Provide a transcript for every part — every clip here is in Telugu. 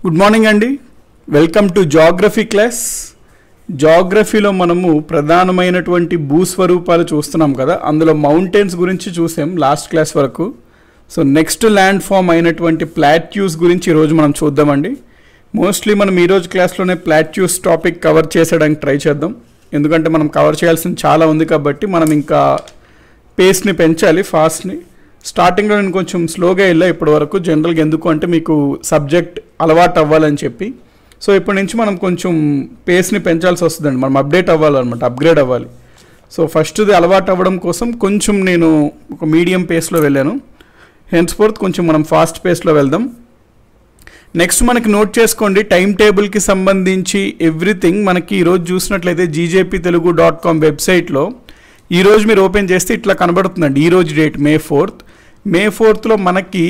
గుడ్ మార్నింగ్ అండి. Welcome to geography class. జాగ్రఫీలో మనము ప్రధానమైనటువంటి భూస్వరూపాలు చూస్తున్నాం కదా, అందులో మౌంటైన్స్ గురించి చూసాం లాస్ట్ క్లాస్ వరకు. సో నెక్స్ట్ ల్యాండ్ ఫామ్ అయినటువంటి ప్లాట్యూస్ గురించి ఈరోజు మనం చూద్దామండి. మోస్ట్లీ మనం ఈరోజు క్లాస్లోనే ప్లాట్యూస్ టాపిక్ కవర్ చేసేయడానికి ట్రై చేద్దాం, ఎందుకంటే మనం కవర్ చేయాల్సింది చాలా ఉంది కాబట్టి మనం ఇంకా పేస్ని పెంచాలి, ఫాస్ట్ని. స్టార్టింగ్లో నేను కొంచెం స్లోగా వెళ్ళా ఇప్పటి వరకు, జనరల్గా ఎందుకు అంటే మీకు సబ్జెక్ట్ అలవాటు అవ్వాలని చెప్పి. సో ఇప్పటి నుంచి మనం కొంచెం పేస్ని పెంచాల్సి వస్తుందండి, మనం అప్డేట్ అవ్వాలన్నమాట, అప్గ్రేడ్ అవ్వాలి. సో ఫస్ట్ది అలవాటు అవ్వడం కోసం కొంచెం నేను ఒక మీడియం పేస్లో వెళ్ళాను. హెన్స్ఫోర్త్ కొంచెం మనం ఫాస్ట్ పేస్లో వెళ్దాం. నెక్స్ట్ మనకి నోట్ చేసుకోండి, టైం టేబుల్కి సంబంధించి ఎవ్రీథింగ్ మనకి ఈరోజు చూసినట్లయితే GJPtelugu.com వెబ్సైట్లో ఈరోజు మీరు ఓపెన్ చేస్తే ఇట్లా కనబడుతుందండి. ఈరోజు డేట్ మే 4th మనకి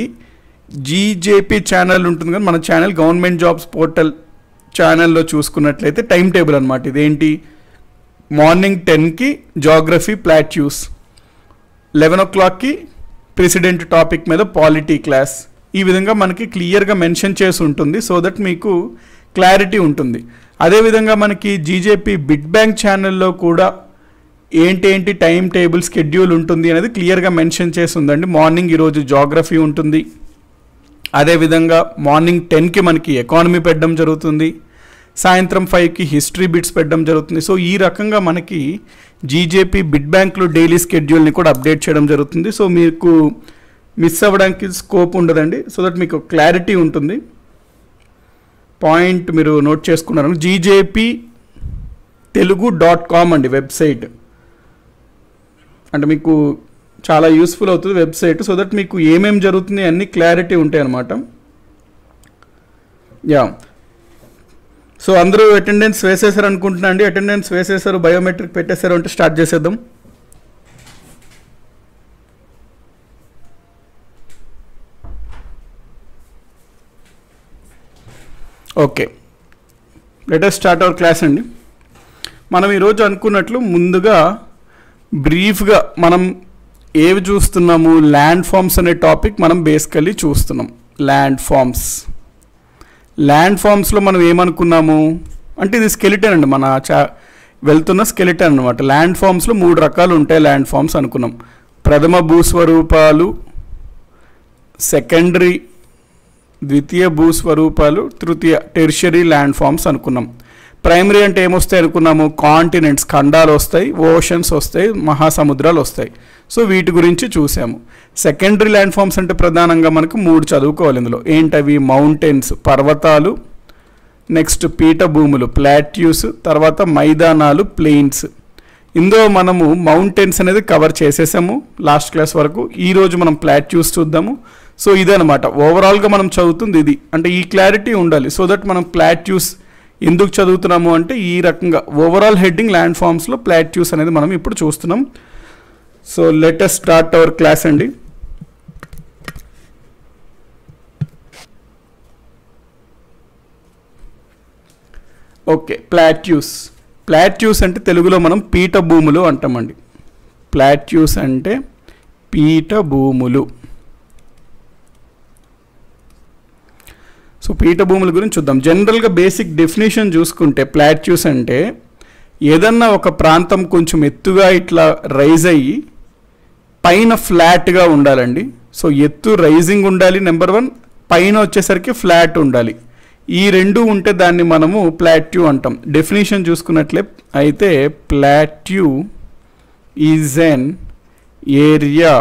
జీజేపీ ఛానల్ ఉంటుంది కదా, మన ఛానల్ గవర్నమెంట్ జాబ్స్ పోర్టల్ ఛానల్లో చూసుకున్నట్లయితే టైం టేబుల్ అనమాట. ఇదేంటి, మార్నింగ్ 10కి జాగ్రఫీ ప్లాట్యూస్, 11 o'clockకి ప్రెసిడెంట్ టాపిక్ మీద పాలిటీ క్లాస్. ఈ విధంగా మనకి క్లియర్గా మెన్షన్ చేసి ఉంటుంది, సో దట్ మీకు క్లారిటీ ఉంటుంది. అదేవిధంగా మనకి జీజేపీ బిడ్ బ్యాంక్ ఛానల్లో కూడా ఏంటి టైం టేబుల్ షెడ్యూల్ ఉంటుంది అనేది క్లియర్గా మెన్షన్ చేసి ఉందండి. మార్నింగ్ ఈరోజు జాగ్రఫీ ఉంటుంది, అదేవిధంగా మార్నింగ్ 10కి మనకి ఎకానమీ పెట్టడం జరుగుతుంది, సాయంత్రం 5కి హిస్టరీ బిట్స్ పెట్టడం జరుగుతుంది. సో ఈ రకంగా మనకి జీజేపీ బిడ్ బ్యాంక్లో డైలీ షెడ్యూల్ని కూడా అప్డేట్ చేయడం జరుగుతుంది. సో మీకు మిస్ అవ్వడానికి స్కోప్ ఉండదండి, సో దట్ మీకు క్లారిటీ ఉంటుంది. పాయింట్ మీరు నోట్ చేసుకున్నారు. GJPtelugu.com అండి వెబ్సైట్, అంటే మీకు చాలా యూస్ఫుల్ అవుతుంది వెబ్సైట్, సో దట్ మీకు ఏమేమి జరుగుతుంది అన్ని క్లారిటీ ఉంటాయి అన్నమాట. సో అందరూ అటెండెన్స్ వేసేసారు అనుకుంటున్నా అండి. అటెండెన్స్ వేసేసారు, బయోమెట్రిక్ పెట్టేశారు అంటే స్టార్ట్ చేసేద్దాం. Okay, let us start our class అండి. మనం ఈరోజు అనుకున్నట్లు ముందుగా బ్రీఫ్గా మనం ఏవి చూస్తున్నాము, ల్యాండ్ ఫామ్స్ అనే టాపిక్ మనం బేసికల్లీ చూస్తున్నాం. ల్యాండ్ ఫామ్స్లో మనం ఏమనుకున్నాము అంటే ఇది స్కెలిటన్ అండి, మన వెళ్తున్న స్కెలిటన్ అనమాట. ల్యాండ్ ఫామ్స్లో 3 రకాలు ఉంటాయి ల్యాండ్ ఫామ్స్ అనుకున్నాం. ప్రథమ భూస్వరూపాలు, సెకండరీ ద్వితీయ భూస్వరూపాలు, తృతీయ టెర్షరీ ల్యాండ్ ఫామ్స్ అనుకున్నాం. ప్రైమరీ అంటే ఏమొస్తాయి అనుకున్నాము, కాంటినెంట్స్ ఖండాలు వస్తాయి, ఓషన్స్ వస్తాయి, మహాసముద్రాలు వస్తాయి. సో వీటి గురించి చూసాము. సెకండరీ ల్యాండ్ ఫామ్స్ అంటే ప్రధానంగా మనకు 3 చదువుకోవాలి. ఇందులో ఏంటవి, మౌంటైన్స్ పర్వతాలు, నెక్స్ట్ పీఠభూములు ప్లాట్యూస్, తర్వాత మైదానాలు ప్లెయిన్స్. ఇందులో మనము మౌంటైన్స్ అనేది కవర్ చేసేసాము లాస్ట్ క్లాస్ వరకు. ఈరోజు మనం ప్లాట్యూస్ చూద్దాము. సో ఇదనమాట ఓవరాల్గా మనం చదువుతుంది ఇది, అంటే ఈ క్లారిటీ ఉండాలి. సో దట్ మనం ప్లాట్యూస్ ఎందుకు చదువుతున్నాము అంటే ఈ రకంగా ఓవరాల్ హెడ్డింగ్ ల్యాండ్ ఫామ్స్లో ప్లాట్యూస్ అనేది మనం ఇప్పుడు చూస్తున్నాం. So let us start our class అండి. ఓకే, ప్లాట్యూస్ అంటే తెలుగులో మనం పీఠభూములు అంటామండి. ప్లాట్యూస్ అంటే పీఠభూములు. సో పీఠభూముల గురించి చూద్దాం. జనరల్గా బేసిక్ డెఫినేషన్ చూసుకుంటే ప్లాట్యూస్ అంటే ఏదన్నా ఒక ప్రాంతం కొంచెం ఎత్తుగా ఇట్లా రైజ్ అయ్యి పైన ఫ్లాట్గా ఉండాలండి. సో ఎత్తు రైజింగ్ ఉండాలి నెంబర్ 1, పైన వచ్చేసరికి ఫ్లాట్ ఉండాలి. ఈ రెండు ఉంటే దాన్ని మనము ప్లాట్యూ అంటాం. డెఫినేషన్ చూసుకున్నట్లే అయితే plateau is N area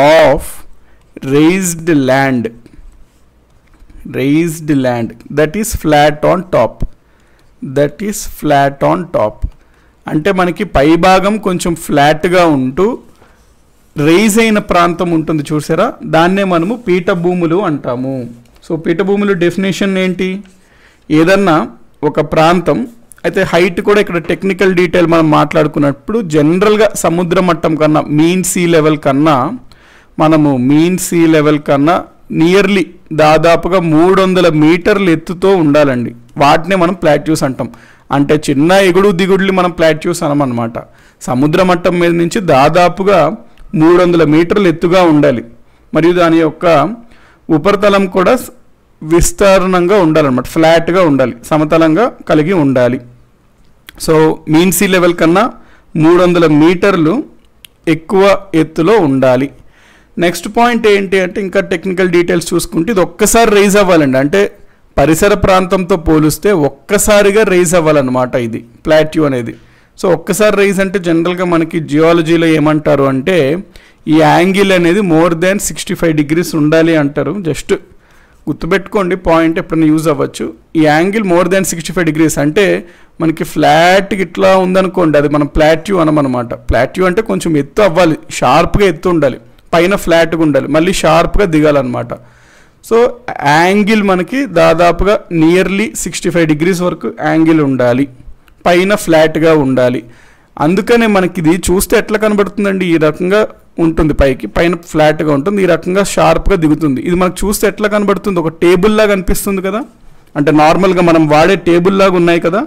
of raised land that is flat on top. అంటే మనకి పై భాగం కొంచెం ఫ్లాట్గా ఉంటూ రైజ్ అయిన ప్రాంతం ఉంటుంది చూసారా, దాన్నే మనము పీఠభూములు అంటాము. సో పీఠభూములు డెఫినేషన్ ఏంటి, ఏదన్నా ఒక ప్రాంతం అయితే హైట్ కూడా ఇక్కడ టెక్నికల్ డీటెయిల్ మనం మాట్లాడుకున్నప్పుడు జనరల్గా సముద్ర మట్టం కన్నా మీన్ సీ లెవెల్ కన్నా నియర్లీ దాదాపుగా 300 మీటర్లు ఎత్తుతో ఉండాలండి. వాటినే మనం ప్లాట్యూస్ అంటాం. అంటే చిన్న ఎగుడు దిగుడులు మనం ప్లాట్యూస్ అనమన్నమాట. సముద్ర మట్టం మీద నుంచి దాదాపుగా 300 మీటర్లు ఎత్తుగా ఉండాలి. మరియు దాని యొక్క ఉపరితలం కూడా విస్తరణంగా ఉండాలన్నమాట, ఫ్లాట్గా ఉండాలి, సమతలంగా కలిగి ఉండాలి. సో మీన్ సీ లెవెల్ కన్నా 300 మీటర్లు ఎక్కువ ఎత్తులో ఉండాలి. నెక్స్ట్ పాయింట్ ఏంటి అంటే ఇంకా టెక్నికల్ డీటెయిల్స్ చూసుకుంటే ఇది ఒక్కసారి రైజ్ అవ్వాలండి, అంటే పరిసర ప్రాంతంతో పోలిస్తే ఒక్కసారిగా రైజ్ అవ్వాలన్నమాట ఇది ప్లాట్యూ అనేది. సో ఒక్కసారి రైజ్ అంటే జనరల్గా మనకి జియాలజీలో ఏమంటారు అంటే ఈ యాంగిల్ అనేది మోర్ దాన్ 65 degrees ఉండాలి అంటారు. జస్ట్ గుర్తుపెట్టుకోండి, పాయింట్ ఎప్పుడైనా యూజ్ అవ్వచ్చు. ఈ యాంగిల్ మోర్ దాన్ 65 degrees అంటే మనకి ఫ్లాట్ ఇట్లా ఉందనుకోండి, అది మనం ప్లాట్యూ అనమన్నమాట. ప్లాట్యూ అంటే కొంచెం ఎత్తు అవ్వాలి, షార్ప్గా ఎత్తు ఉండాలి, పైన ఫ్లాట్గా ఉండాలి, మళ్ళీ షార్ప్గా దిగాలన్నమాట. సో యాంగిల్ మనకి దాదాపుగా నియర్లీ 65 degrees వరకు యాంగిల్ ఉండాలి, పైన ఫ్లాట్గా ఉండాలి. అందుకనే మనకి ఇది చూస్తే ఎట్లా కనబడుతుందండి, ఈ రకంగా ఉంటుంది, పైకి పైన ఫ్లాట్గా ఉంటుంది, ఈ రకంగా షార్ప్గా దిగుతుంది. ఇది మనకు చూస్తే ఎట్లా కనబడుతుంది, ఒక టేబుల్ లాగా అనిపిస్తుంది కదా, అంటే నార్మల్గా మనం వాడే టేబుల్ లాగా ఉన్నాయి కదా.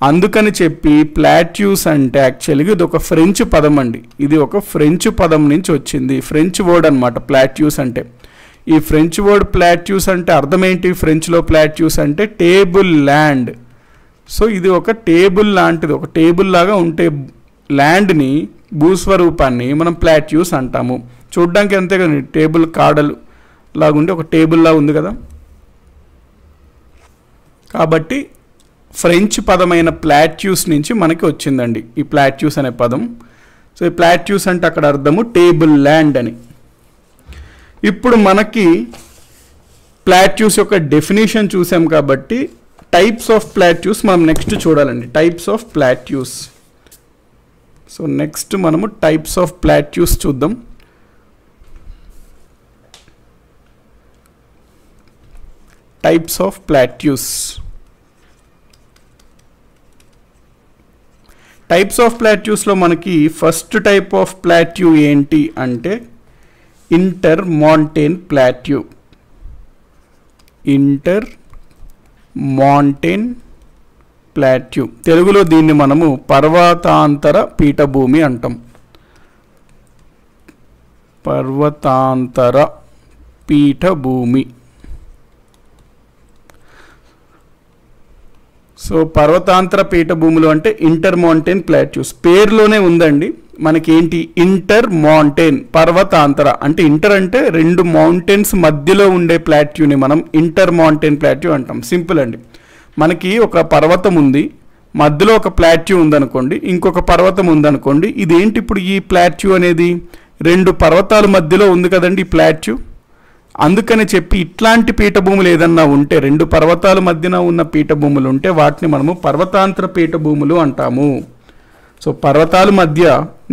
అందుకని చెప్పి ప్లాట్యూస్ అంటే యాక్చువల్గా ఇది ఒక ఫ్రెంచ్ పదం అండి, ఇది ఒక ఫ్రెంచ్ పదం నుంచి వచ్చింది, ఫ్రెంచ్ వర్డ్ అనమాట ప్లాట్యూస్ అంటే. ఈ ఫ్రెంచ్ వర్డ్ ప్లాట్యూస్ అంటే అర్థం ఏంటి, ఫ్రెంచ్లో ప్లాట్యూస్ అంటే టేబుల్ ల్యాండ్. సో ఇది ఒక టేబుల్ లాంటిది, ఒక టేబుల్ లాగా ఉంటే ల్యాండ్ని, భూస్వరూపాన్ని మనం ప్లాట్యూస్ అంటాము. చూడ్డానికి అంతే కదా, టేబుల్ కాడలు లాగుండి ఒక టేబుల్ లాగా ఉంది కదా. కాబట్టి ఫ్రెంచ్ పదమైన ప్లాట్యూస్ నుంచి మనకి వచ్చిందండి ఈ ప్లాట్యూస్ అనే పదం. సో ఈ ప్లాట్యూస్ అంటే అక్కడ అర్థము టేబుల్ ల్యాండ్ అని. ఇప్పుడు మనకి ప్లాట్యూస్ యొక్క డెఫినేషన్ చూసాం కాబట్టి టైప్స్ ఆఫ్ ప్లాట్యూస్ మనం నెక్స్ట్ చూడాలండి, types of plateaus. So next మనము టైప్స్ ఆఫ్ ప్లాట్యూస్ చూద్దాం. Types of plateaus. Types of ప్లాట్యూస్లో మనకి ఫస్ట్ టైప్ ఆఫ్ ప్లాట్యూ ఏంటి అంటే intermontane plateau. Intermontane plateau, తెలుగులో దీన్ని మనము పర్వతాంతర పీఠభూమి అంటాం. పర్వతాంతర పీఠభూమి. సో పర్వతాంతర పీఠభూములు అంటే ఇంటర్ మాంటైన్ ప్లాట్యూస్, పేరులోనే ఉందండి మనకి ఏంటి, ఇంటర్ మాంటైన్, పర్వతాంతర అంటే ఇంటర్ అంటే 2 మౌంటైన్స్ మధ్యలో ఉండే ప్లాట్యూని మనం ఇంటర్ మాంటైన్ ప్లాట్యూ అంటాం. సింపుల్ అండి, మనకి ఒక పర్వతం ఉంది, మధ్యలో ఒక ప్లాట్యూ ఉందనుకోండి, ఇంకొక పర్వతం ఉందనుకోండి, ఇదేంటి ఇప్పుడు ఈ ప్లాట్యూ అనేది 2 పర్వతాల మధ్యలో ఉంది కదండి ఈ ప్లాట్యూ. అందుకని చెప్పి ఇట్లాంటి పీఠభూములు ఏదన్నా ఉంటే, 2 పర్వతాల మధ్యన ఉన్న పీఠభూములు ఉంటే వాటిని మనము పర్వతాంతర పీఠభూములు అంటాము. సో పర్వతాల మధ్య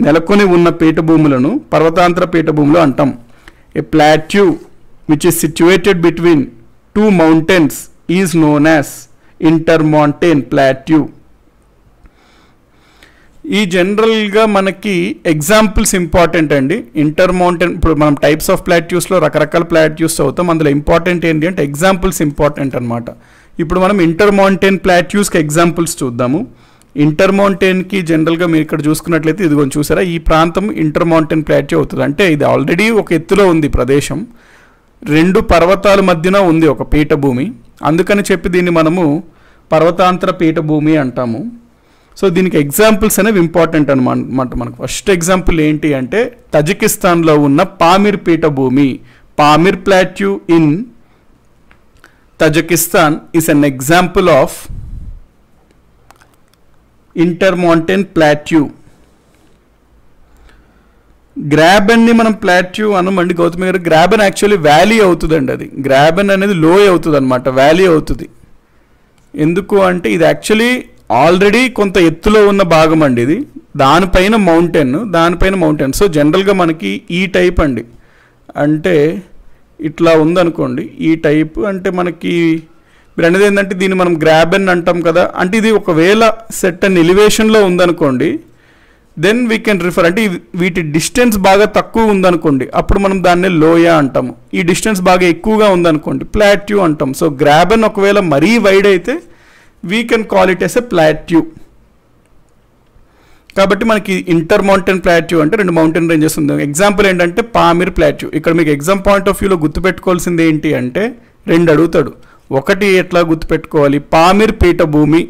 నెలకొని ఉన్న పీఠభూములను పర్వతాంతర పీఠభూములు అంటాం. A plateau which is situated between 2 mountains is known as intermontane plateau. ఈ జనరల్గా మనకి ఎగ్జాంపుల్స్ ఇంపార్టెంట్ అండి. ఇంటర్ మౌంటైన్, ఇప్పుడు మనం టైప్స్ ఆఫ్ ప్లాట్యూస్లో రకరకాల ప్లాట్యూస్ చదువుతాం, అందులో ఇంపార్టెంట్ ఏంటి అంటే ఎగ్జాంపుల్స్ ఇంపార్టెంట్ అనమాట. ఇప్పుడు మనం ఇంటర్ మౌంటైన్ ప్లాట్యూస్కి ఎగ్జాంపుల్స్ చూద్దాము. ఇంటర్ మౌంటైన్కి జనరల్గా మీరు ఇక్కడ చూసుకున్నట్లయితే ఇది కొంచెం చూసారా, ఈ ప్రాంతం ఇంటర్ మౌంటైన్ ప్లాట్యూ అవుతుంది. అంటే ఇది ఆల్రెడీ ఒక ఎత్తులో ఉంది ప్రదేశం, 2 పర్వతాల మధ్యన ఉంది ఒక పీఠభూమి, అందుకని చెప్పి దీన్ని మనము పర్వతాంతర పీఠభూమి అంటాము. సో దీనికి ఎగ్జాంపుల్స్ అనేవి ఇంపార్టెంట్ అనమాట. మనకు ఫస్ట్ ఎగ్జాంపుల్ ఏంటి అంటే తజికిస్తాన్లో ఉన్న పామిర్ పీఠభూమి. Pamir plateau in Tajikistan is an example of inter mountain plateau. Graben ని మనం ప్లాట్యూ అనమండి గౌతమి గారు, గ్రాబెన్ యాక్చువల్లీ వ్యాలీ అవుతుందండి, అది గ్రాబెన్ అనేది లోయ అవుతుంది అనమాట, వ్యాలీ అవుతుంది. ఎందుకు అంటే ఇది యాక్చువల్లీ ఆల్రెడీ కొంత ఎత్తులో ఉన్న భాగం అండి, ఇది దానిపైన మౌంటైన్. సో జనరల్గా మనకి ఈ టైప్ అండి, అంటే ఇట్లా ఉందనుకోండి, ఈ టైప్ అంటే మనకి మీరు అనేది ఏంటంటే దీన్ని మనం గ్రాబెన్ అంటాం కదా. అంటే ఇది ఒకవేళ సెట్ అండ్ ఎలివేషన్లో ఉందనుకోండి, దెన్ వీ కెన్ రిఫర్, అంటే వీటి డిస్టెన్స్ బాగా తక్కువ ఉందనుకోండి, అప్పుడు మనం దాన్ని లోయ అంటాము. ఈ డిస్టెన్స్ బాగా ఎక్కువగా ఉందనుకోండి ప్లాట్యూ అంటాం. సో గ్రాబెన్ ఒకవేళ మరీ వైడ్ అయితే we can call it as a plateau. కాబట్టి మనకి ఇంటర్ మౌంటైన్ ప్లాట్యూ అంటే 2 మౌంటైన్ రేంజెస్ ఉంది. ఎగ్జాంపుల్ ఏంటంటే పామిర్ ప్లాట్యూ. ఇక్కడ మీకు ఎగ్జామ్ పాయింట్ ఆఫ్ వ్యూలో గుర్తుపెట్టుకోవాల్సింది ఏంటి అంటే రెండు అడుగుతాడు. ఒకటి ఎట్లా గుర్తుపెట్టుకోవాలి, పామిర్ పీఠభూమి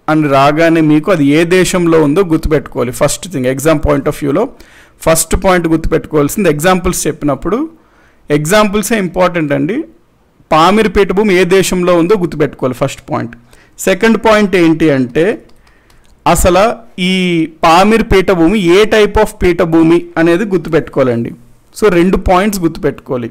అని రాగానే మీకు అది ఏ దేశంలో ఉందో గుర్తుపెట్టుకోవాలి. First thing exam point of వ్యూలో ఫస్ట్ పాయింట్ గుర్తుపెట్టుకోవాల్సింది ఎగ్జాంపుల్స్ చెప్పినప్పుడు ఎగ్జాంపుల్సే ఇంపార్టెంట్ అండి. పామిర్ పీఠభూమి ఏ దేశంలో ఉందో గుర్తుపెట్టుకోవాలి ఫస్ట్ పాయింట్. సెకండ్ పాయింట్ ఏంటి అంటే అసలు ఈ పామిర్ పీఠభూమి ఏ టైప్ ఆఫ్ పీఠభూమి అనేది గుర్తుపెట్టుకోవాలండి. సో 2 పాయింట్స్ గుర్తుపెట్టుకోవాలి.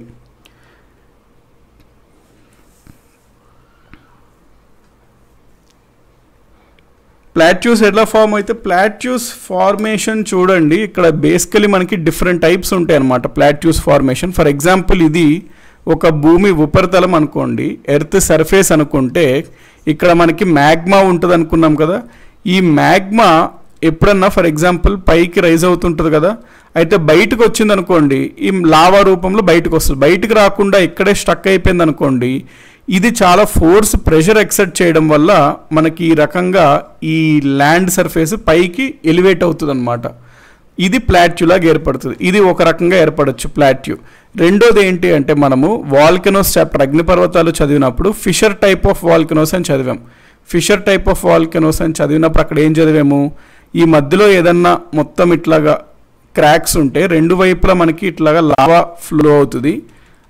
ప్లాట్యూస్ ఎట్లా ఫామ్ అయితే, ప్లాట్యూస్ ఫార్మేషన్ చూడండి, ఇక్కడ బేసికలీ మనకి డిఫరెంట్ టైప్స్ ఉంటాయి అన్నమాట ప్లాట్యూస్ ఫార్మేషన్. ఫర్ ఎగ్జాంపుల్ ఇది ఒక భూమి ఉపరితలం అనుకోండి, ఎర్త్ సర్ఫేస్ అనుకుంటే ఇక్కడ మనకి మ్యాగ్మా ఉంటుంది అనుకున్నాం కదా. ఈ మ్యాగ్మా ఎప్పుడన్నా ఫర్ ఎగ్జాంపుల్ పైకి రైజ్ అవుతుంటుంది కదా, అయితే బయటకు వచ్చింది అనుకోండి, ఈ లావా రూపంలో బయటకు వస్తుంది. బయటకు రాకుండా ఇక్కడే స్టక్ అయిపోయింది అనుకోండి, ఇది చాలా ఫోర్స్ ప్రెషర్ ఎక్సర్ట్ చేయడం వల్ల మనకి ఈ రకంగా ఈ ల్యాండ్ సర్ఫేస్ పైకి ఎలివేట్ అవుతుంది అనమాట. ఇది ప్లాట్యూలాగా ఏర్పడుతుంది. ఇది ఒక రకంగా ఏర్పడచ్చు ప్లాట్యూ. రెండోది ఏంటి అంటే మనము వాల్కనోస్ చాప్టర్ అగ్నిపర్వతాలు చదివినప్పుడు ఫిషర్ టైప్ ఆఫ్ వాల్కనోస్ అని చదివాం. ఫిషర్ టైప్ ఆఫ్ వాల్కనోస్ అని చదివినప్పుడు అక్కడ ఏం చదివాము, ఈ మధ్యలో ఏదన్నా మొత్తం ఇట్లాగా క్రాక్స్ ఉంటే రెండు వైపులా మనకి ఇట్లాగా లావా ఫ్లో అవుతుంది.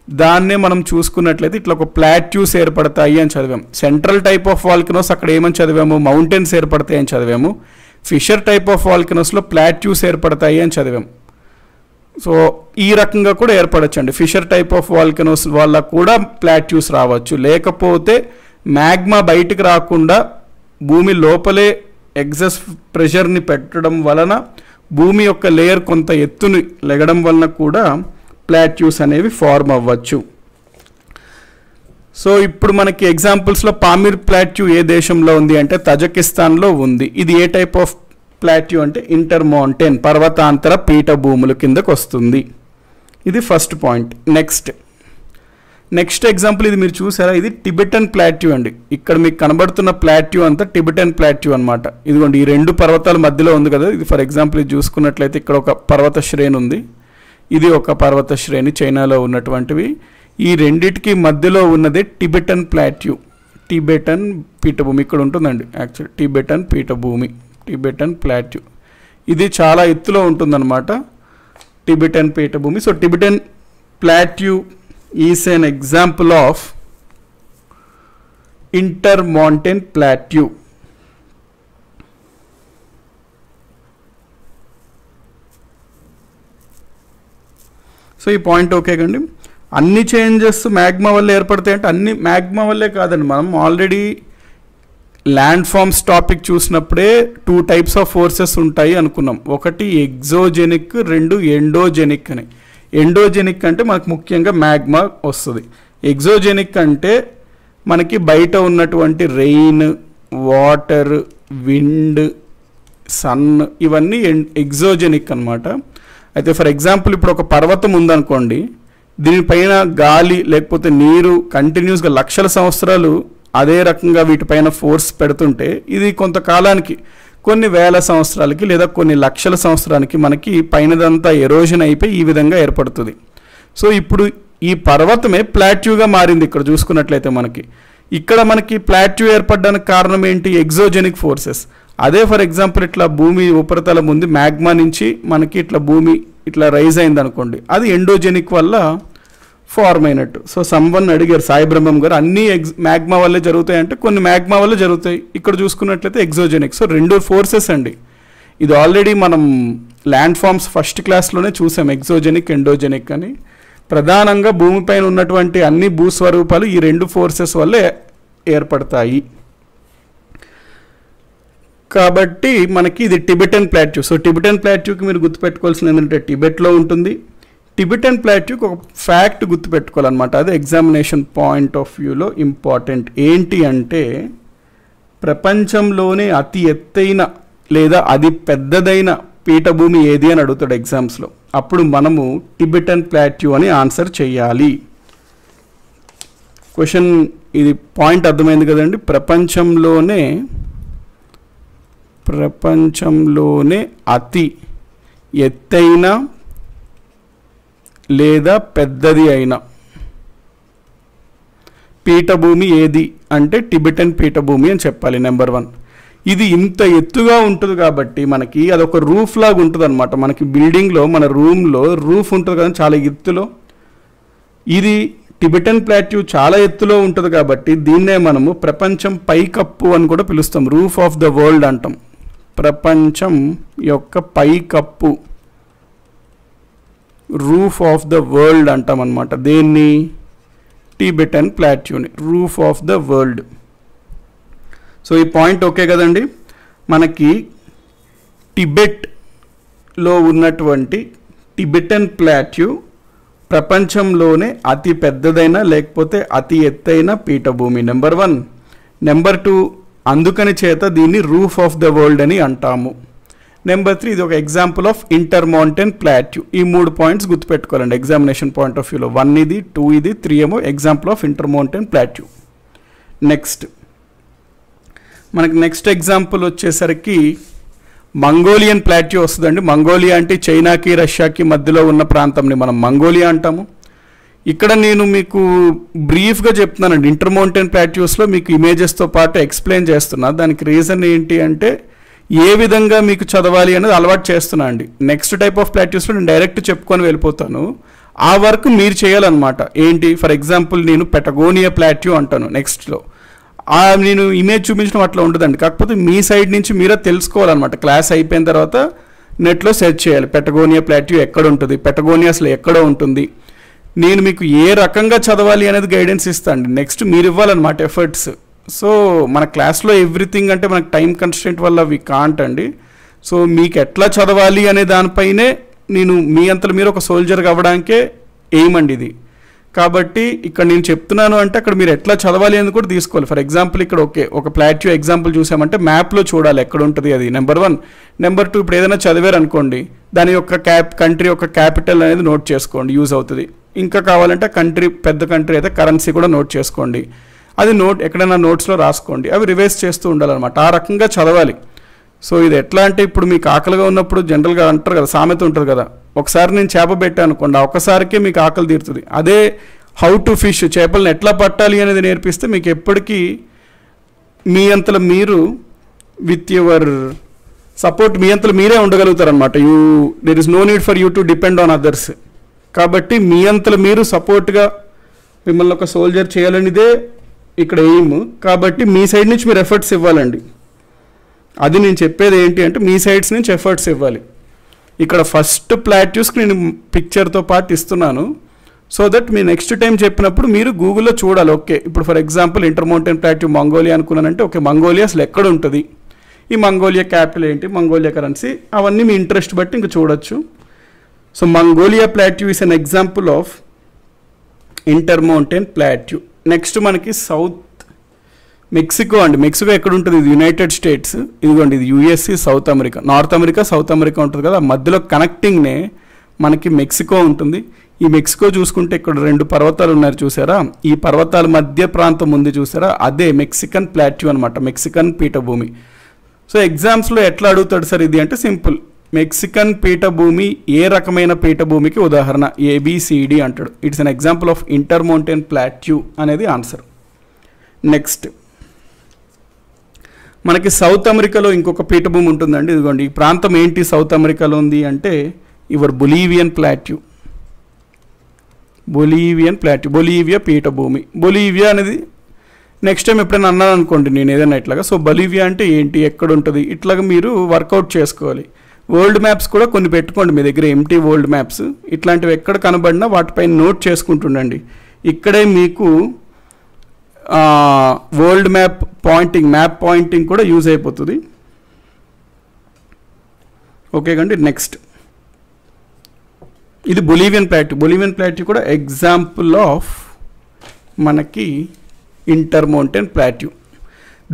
దాన్నే మనం చూసుకున్నట్లయితే ఇట్లా ఒక ప్లాట్యూస్ ఏర్పడతాయి అని చదివాం. సెంట్రల్ టైప్ ఆఫ్ వాల్కనోస్ అక్కడ ఏమని చదివాము, మౌంటైన్స్ ఏర్పడతాయి అని చదివాము. ఫిషర్ టైప్ ఆఫ్ వాల్కనోస్లో ప్లాట్యూస్ ఏర్పడతాయి అని చదివాం. సో ఈ రకంగా కూడా ఏర్పడచ్చండి. ఫిషర్ టైప్ ఆఫ్ వాల్కనోస్ వల్ల కూడా ప్లాట్యూస్ రావచ్చు. లేకపోతే మ్యాగ్మా బయటకు రాకుండా భూమి లోపలే ఎగ్జస్ ప్రెషర్ని పెట్టడం వలన భూమి యొక్క లేయర్ కొంత ఎత్తుని లెగడం వలన కూడా ప్లాట్యూస్ అనేవి ఫార్మ్ అవ్వచ్చు. సో ఇప్పుడు మనకి ఎగ్జాంపుల్స్లో పామిర్ ప్లాట్యూ ఏ దేశంలో ఉంది అంటే తజకిస్తాన్లో ఉంది. ఇది ఏ టైప్ ఆఫ్ ప్లాట్యూ అంటే ఇంటర్ మౌంటైన్ పర్వతాంతర పీఠభూముల కిందకు వస్తుంది. ఇది ఫస్ట్ పాయింట్. నెక్స్ట్ ఎగ్జాంపుల్ ఇది మీరు చూసారా, ఇది టిబెటన్ ప్లాట్యూ అండి. ఇక్కడ మీకు కనబడుతున్న ప్లాట్యూ అంతా టిబెటన్ ప్లాట్యూ అనమాట. ఇదిగోండి ఈ రెండు పర్వతాల మధ్యలో ఉంది కదా, ఇది ఫర్ ఎగ్జాంపుల్ ఇది చూసుకున్నట్లయితే ఇక్కడ ఒక పర్వత శ్రేణి ఉంది, ఇది ఒక పర్వత శ్రేణి చైనాలో ఉన్నటువంటివి. ఈ రెండిటికి మధ్యలో ఉన్నదే టిబెటన్ ప్లాట్యూ, టిబెటన్ పీఠభూమి ఇక్కడ ఉంటుందండి. యాక్చువల్లీ టిబెటన్ పీఠభూమి, టిబెటన్ ప్లాట్యూ ఇది చాలా ఎత్తులో ఉంటుందన్నమాట టిబెటన్ పీఠభూమి. So Tibetan plateau is an example of inter mountain plateau. So ఈ పాయింట్ ఓకే కండి. అన్ని చేంజెస్ మ్యాగ్మా వల్ల ఏర్పడతాయి అంటే అన్ని మ్యాగ్మా వల్లే కాదండి. మనం ఆల్రెడీ ల్యాండ్ ఫార్మ్స్ టాపిక్ చూసినప్పుడే 2 టైప్స్ ఆఫ్ ఫోర్సెస్ ఉంటాయి అనుకున్నాం. ఒకటి ఎగ్జోజెనిక్, 2 ఎండోజెనిక్ అని. ఎండోజెనిక్ అంటే మనకు ముఖ్యంగా మ్యాగ్మా వస్తుంది. ఎగ్జోజెనిక్ అంటే మనకి బయట ఉన్నటువంటి రెయిన్, వాటర్, విండ్, సన్ ఇవన్నీ ఎగ్జోజెనిక్ అనమాట. అయితే ఫర్ ఎగ్జాంపుల్ ఇప్పుడు ఒక పర్వతం ఉందనుకోండి, దీనిపైన గాలి లేకపోతే నీరు కంటిన్యూస్గా లక్షల సంవత్సరాలు అదే రకంగా వీటిపైన ఫోర్స్ పెడుతుంటే ఇది కొంతకాలానికి కొన్ని వేల సంవత్సరాలకి లేదా కొన్ని లక్షల సంవత్సరానికి మనకి పైనదంతా ఎరోజన్ అయిపోయి ఈ విధంగా ఏర్పడుతుంది. సో ఇప్పుడు ఈ పర్వతమే ప్లాట్యూగా మారింది. ఇక్కడ చూసుకున్నట్లయితే ఇక్కడ మనకి ప్లాట్యూ ఏర్పడడానికి కారణం ఏంటి, ఎగ్జోజెనిక్ ఫోర్సెస్. అదే ఫర్ ఎగ్జాంపుల్ ఇట్లా భూమి ఉపరితలం ఉంది, మ్యాగ్మా నుంచి మనకి ఇట్లా భూమి ఇట్లా రైజ్ అయింది అనుకోండి, అది ఎండోజెనిక్ వల్ల ఫార్మ్ అయినట్టు. సో సమ్వన్ అడిగారు సాయి బ్రహ్మం గారు, అన్నీ మ్యాగ్మా వల్లే జరుగుతాయి అంటే కొన్ని మ్యాగ్మా వల్ల జరుగుతాయి. ఇక్కడ చూసుకున్నట్లయితే ఎగ్జోజెనిక్. సో 2 ఫోర్సెస్ అండి. ఇది ఆల్రెడీ మనం ల్యాండ్ ఫార్మ్స్ ఫస్ట్ క్లాస్లోనే చూసాం, ఎగ్జోజెనిక్, ఎండోజెనిక్ అని. ప్రధానంగా భూమిపైన ఉన్నటువంటి అన్ని భూస్వరూపాలు ఈ 2 ఫోర్సెస్ వల్లే ఏర్పడతాయి. కాబట్టి మనకి ఇది టిబెటన్ ప్లాట్యూ. సో టిబెటన్ ప్లాట్యూకి మీరు గుర్తుపెట్టుకోవాల్సింది ఏంటంటే టిబెట్లో ఉంటుంది. టిబెటన్ ప్లాట్యూకి ఒక ఫ్యాక్ట్ గుర్తుపెట్టుకోవాలన్నమాట, అది ఎగ్జామినేషన్ పాయింట్ ఆఫ్ వ్యూలో ఇంపార్టెంట్. ఏంటి అంటే ప్రపంచంలోనే అతి ఎత్తైన లేదా అది పెద్దదైన పీఠభూమి ఏది అని అడుగుతాడు ఎగ్జామ్స్లో. అప్పుడు మనము టిబెటన్ ప్లాట్యూ అని ఆన్సర్ చేయాలి. క్వశ్చన్ ఇది పాయింట్ అర్థమైంది కదండి. ప్రపంచంలోనే అతి ఎత్తైన లేదా పెద్దది అయిన పీఠభూమి ఏది అంటే టిబెటన్ పీఠభూమి అని చెప్పాలి నెంబర్ 1. ఇది ఇంత ఎత్తుగా ఉంటుంది కాబట్టి మనకి అదొక రూఫ్ లాగా ఉంటుంది అనమాట. మనకి బిల్డింగ్లో మన రూమ్లో రూఫ్ ఉంటుంది కదా చాలా ఎత్తులో. ఇది టిబెటన్ ప్లాట్యూ చాలా ఎత్తులో ఉంటుంది కాబట్టి దీన్నే మనము ప్రపంచం పైకప్పు అని కూడా పిలుస్తాం. రూఫ్ ఆఫ్ ద వరల్డ్ అంటాం. ప్రపంచం యొక్క పైకప్పు, రూఫ్ ఆఫ్ ద వరల్డ్ అంటాం అనమాట. దేన్ని? టిబెటన్ ప్లాట్యూని roof of the world. So ఈ పాయింట్ ఓకే కదండి. మనకి టిబెట్లో ఉన్నటువంటి టిబెటన్ ప్లాట్యూ ప్రపంచంలోనే అతి పెద్దదైన లేకపోతే అతి ఎత్తైన పీఠభూమి నెంబర్ 1. నెంబర్ 2 అందుకని చేత దీన్ని రూఫ్ ఆఫ్ ద వరల్డ్ అని అంటాము. నెంబర్ 3 ఇది ఒక example of inter mountain plateau. ఈ 3 పాయింట్స్ గుర్తుపెట్టుకోవాలండి ఎగ్జామినేషన్ పాయింట్ ఆఫ్ వ్యూలో. 1 ఇది, 2 ఇది, 3 ఏమో example of inter mountain plateau. Next మనకి నెక్స్ట్ ఎగ్జాంపుల్ వచ్చేసరికి మంగోలియన్ ప్లాట్యూ వస్తుందండి. మంగోలియా అంటే చైనాకి రష్యాకి మధ్యలో ఉన్న ప్రాంతంని మనం మంగోలియా అంటాము. ఇక్కడ నేను మీకు బ్రీఫ్గా చెప్తున్నానండి. ఇంటర్ మౌంటైన్ ప్లాట్యూస్లో మీకు ఇమేజెస్తో పాటు ఎక్స్ప్లెయిన్ చేస్తున్నా. దానికి రీజన్ ఏంటి అంటే ఏ విధంగా మీకు చదవాలి అనేది అలవాటు చేస్తున్నా అండి. నెక్స్ట్ టైప్ ఆఫ్ ప్లాట్యూస్లో నేను డైరెక్ట్ చెప్పుకొని వెళ్ళిపోతాను. ఆ వర్క్ మీరు చేయాలన్నమాట. ఏంటి? ఫర్ ఎగ్జాంపుల్ నేను పెటగోనియా ప్లాట్యూ అంటాను నెక్స్ట్లో. నేను ఇమేజ్ చూపించడం అట్లా ఉండదండి. కాకపోతే మీ సైడ్ నుంచి మీరే తెలుసుకోవాలన్నమాట. క్లాస్ అయిపోయిన తర్వాత నెట్లో సెర్చ్ చేయాలి పెటగోనియా ప్లాట్యూ ఎక్కడ ఉంటుంది, పెటగోనియా అసలు ఎక్కడ ఉంటుంది. నేను మీకు ఏ రకంగా చదవాలి అనేది గైడెన్స్ ఇస్తాను. నెక్స్ట్ మీరు ఇవ్వాలన్నమాట ఎఫర్ట్స్. సో మన క్లాస్లో ఎవ్రీథింగ్ అంటే మనకు టైం కన్స్ట్రెంట్ వల్ల వి కాంట్ అండి. సో మీకు ఎట్లా చదవాలి అనే దానిపైనే నేను మీ అంతలో మీరు ఒక సోల్జర్గా అవ్వడానికే ఎయిమ్ అండి ఇది. కాబట్టి ఇక్కడ నేను చెప్తున్నాను అంటే అక్కడ మీరు ఎట్లా చదవాలి అని కూడా తీసుకోవాలి. ఫర్ ఎగ్జాంపుల్ ఇక్కడ ఒక ప్లాట్యూ ఎగ్జాంపుల్ చూసామంటే మ్యాప్లో చూడాలి ఎక్కడ ఉంటుంది అది నెంబర్ 1. నెంబర్ 2 ఇప్పుడు ఏదైనా చదివారు అనుకోండి దాని యొక్క కంట్రీ యొక్క క్యాపిటల్ అనేది నోట్ చేసుకోండి, యూజ్ అవుతుంది. ఇంకా కావాలంటే కంట్రీ పెద్ద కంట్రీ అయితే కరెన్సీ కూడా నోట్ చేసుకోండి. అది ఎక్కడైనా నోట్స్లో రాసుకోండి. అవి రివైజ్ చేస్తూ ఉండాలన్నమాట. ఆ రకంగా చదవాలి. సో ఇది ఎట్లా అంటే ఇప్పుడు మీకు ఆకలిగా ఉన్నప్పుడు జనరల్గా అంటారు కదా, సామెత ఉంటుంది కదా, ఒకసారి నేను చేప పెట్టాను అనుకోండి ఒక్కసారికే మీకు ఆకలి తీరుతుంది. అదే హౌ టు ఫిష్, చేపలను ఎట్లా పట్టాలి అనేది నేర్పిస్తే మీకు ఎప్పటికీ మీ అంతలో మీరు విత్ యువర్ సపోర్ట్ మీ అంతలో మీరే ఉండగలుగుతారు అనమాట. There is no need for you to depend on others. కాబట్టి మీ అంతలో మీరు సపోర్ట్గా మిమ్మల్ని ఒక సోల్జర్ చేయాలనిదే ఇక్కడ ఎయిమ్. కాబట్టి మీ సైడ్ నుంచి మీరు ఎఫర్ట్స్ ఇవ్వాలండి. అది నేను చెప్పేది ఏంటి అంటే మీ సైడ్స్ నుంచి ఎఫర్ట్స్ ఇవ్వాలి. ఇక్కడ ఫస్ట్ ప్లాట్యూస్కి నేను పిక్చర్తో పాటు ఇస్తున్నాను. సో దట్ మీ నెక్స్ట్ టైం చెప్పినప్పుడు మీరు గూగుల్లో చూడాలి. ఓకే ఇప్పుడు for example inter mountain plateau Mongolia అనుకున్నానంటే ఓకే మంగోలియా అసలు ఎక్కడ ఉంటుంది, ఈ మంగోలియా క్యాపిటల్ ఏంటి, మంగోలియా కరెన్సీ, అవన్నీ మీ ఇంట్రెస్ట్ బట్టి ఇంకా చూడొచ్చు. So Mongolia plateau is an example of inter mountain plateau. Next మనకి సౌత్ మెక్సికో అండి. మెక్సికో ఎక్కడ ఉంటుంది? ఇది యునైటెడ్ స్టేట్స్. ఇదిగోండి ఇది యుఎస్సి, South America, North America, South America ఉంటుంది కదా, మధ్యలో కనెక్టింగ్నే మనకి మెక్సికో ఉంటుంది. ఈ మెక్సికో చూసుకుంటే ఇక్కడ 2 పర్వతాలు ఉన్నారు చూసారా, ఈ పర్వతాల మధ్య ప్రాంతం ఉంది చూసారా, అదే మెక్సికన్ ప్లాట్యూ అనమాట, మెక్సికన్ పీఠభూమి. సో ఎగ్జామ్స్లో ఎట్లా అడుగుతాడు సార్ ఇది అంటే సింపుల్, మెక్సికన్ పీఠభూమి ఏ రకమైన పీఠభూమికి ఉదాహరణ, ఏబిసిడి అంటాడు. It's an example of inter mountain plateau అనేది ఆన్సర్. నెక్స్ట్ మనకి సౌత్ అమెరికాలో ఇంకొక పీఠభూమి ఉంటుందండి. ఇదిగోండి ఈ ప్రాంతం ఏంటి సౌత్ అమెరికాలో ఉంది అంటే your Bolivian plateau. Bolivian plateau, Bolivia పీఠభూమి. బొలీవియా అనేది నెక్స్ట్ టైం ఎప్పుడైనా అన్నాను అనుకోండి నేను ఏదైనా ఇట్లాగా, సో బొలీవియా అంటే ఏంటి, ఎక్కడ ఉంటుంది, ఇట్లాగా మీరు వర్కౌట్ చేసుకోవాలి. వరల్డ్ మ్యాప్స్ కూడా కొన్ని పెట్టుకోండి మీ దగ్గర, ఎంటీ వరల్డ్ మ్యాప్స్. ఇట్లాంటివి ఎక్కడ కనబడినా వాటిపైన నోట్ చేసుకుంటుండండి. ఇక్కడే మీకు వరల్డ్ మ్యాప్ పాయింటింగ్ కూడా యూజ్ అయిపోతుంది. ఓకే కండి. నెక్స్ట్ ఇది బొలీవియన్ ప్లాట్యూ కూడా ఎగ్జాంపుల్ ఆఫ్ మనకి ఇంటర్ మౌంటైన్ ప్లాట్యూ.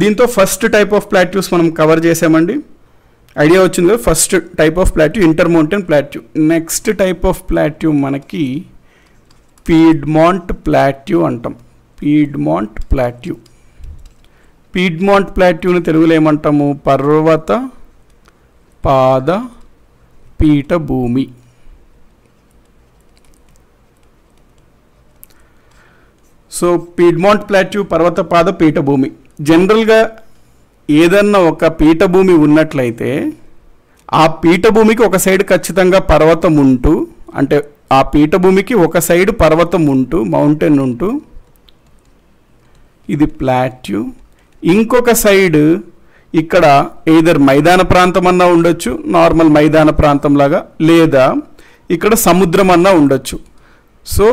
దీంతో ఫస్ట్ టైప్ ఆఫ్ ప్లాట్యూస్ మనం కవర్ చేసామండి. ఐడియా వచ్చింది కదా, first type of plateau inter mountain plateau. Next type of plateau మనకి పీడ్మాంట్ ప్లాట్యూ అంటాం. పీడ్మాంట్ ప్లాట్యూని తెలుగులో ఏమంటాము, పర్వత పాద పీఠభూమి. సో పీడ్మాంట్ ప్లాట్యూ పర్వతపాద పీఠభూమి. జనరల్గా ఏదన్నా ఒక పీఠభూమి ఉన్నట్లయితే ఆ పీఠభూమికి ఒక సైడ్ ఖచ్చితంగా పర్వతం ఉంటూ, అంటే ఆ పీఠభూమికి ఒక సైడ్ పర్వతం ఉంటూ, మౌంటైన్ ఉంటూ, ఇది ప్లాట్యూ. ఇంకొక సైడ్ ఇక్కడ ఎయిదర్ మైదాన ప్రాంతం అన్నా ఉండొచ్చు, నార్మల్ మైదాన ప్రాంతం లాగా, లేదా ఇక్కడ సముద్రం అన్నా ఉండొచ్చు. సో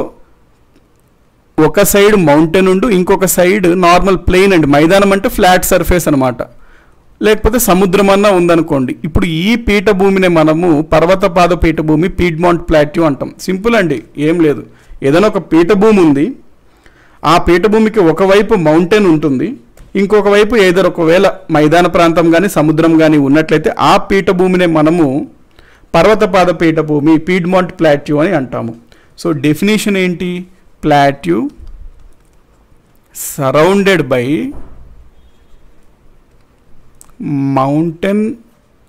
ఒక సైడ్ మౌంటైన్ ఉండు, ఇంకొక సైడ్ నార్మల్ ప్లెయిన్ అండి. మైదానం అంటే ఫ్లాట్ సర్ఫేస్ అనమాట. లేకపోతే సముద్రం అన్నా ఉందనుకోండి. ఇప్పుడు ఈ పీఠభూమిని మనము పర్వతపాద పీఠభూమి, పీడ్మాంట్ ప్లాట్యూ అంటాం. సింపుల్ అండి, ఏం లేదు. ఏదైనా ఒక పీఠభూమి ఉంది, ఆ పీఠభూమికి ఒకవైపు మౌంటైన్ ఉంటుంది, ఇంకొక వైపు ఏదో ఒకవేళ మైదాన ప్రాంతం కానీ సముద్రం కానీ ఉన్నట్లయితే ఆ పీఠభూమిని మనము పర్వతపాద పీఠభూమి, పీడ్మాంట్ ప్లాట్యూ అని అంటాము. సో డెఫినేషన్ ఏంటి? Plateau surrounded by mountain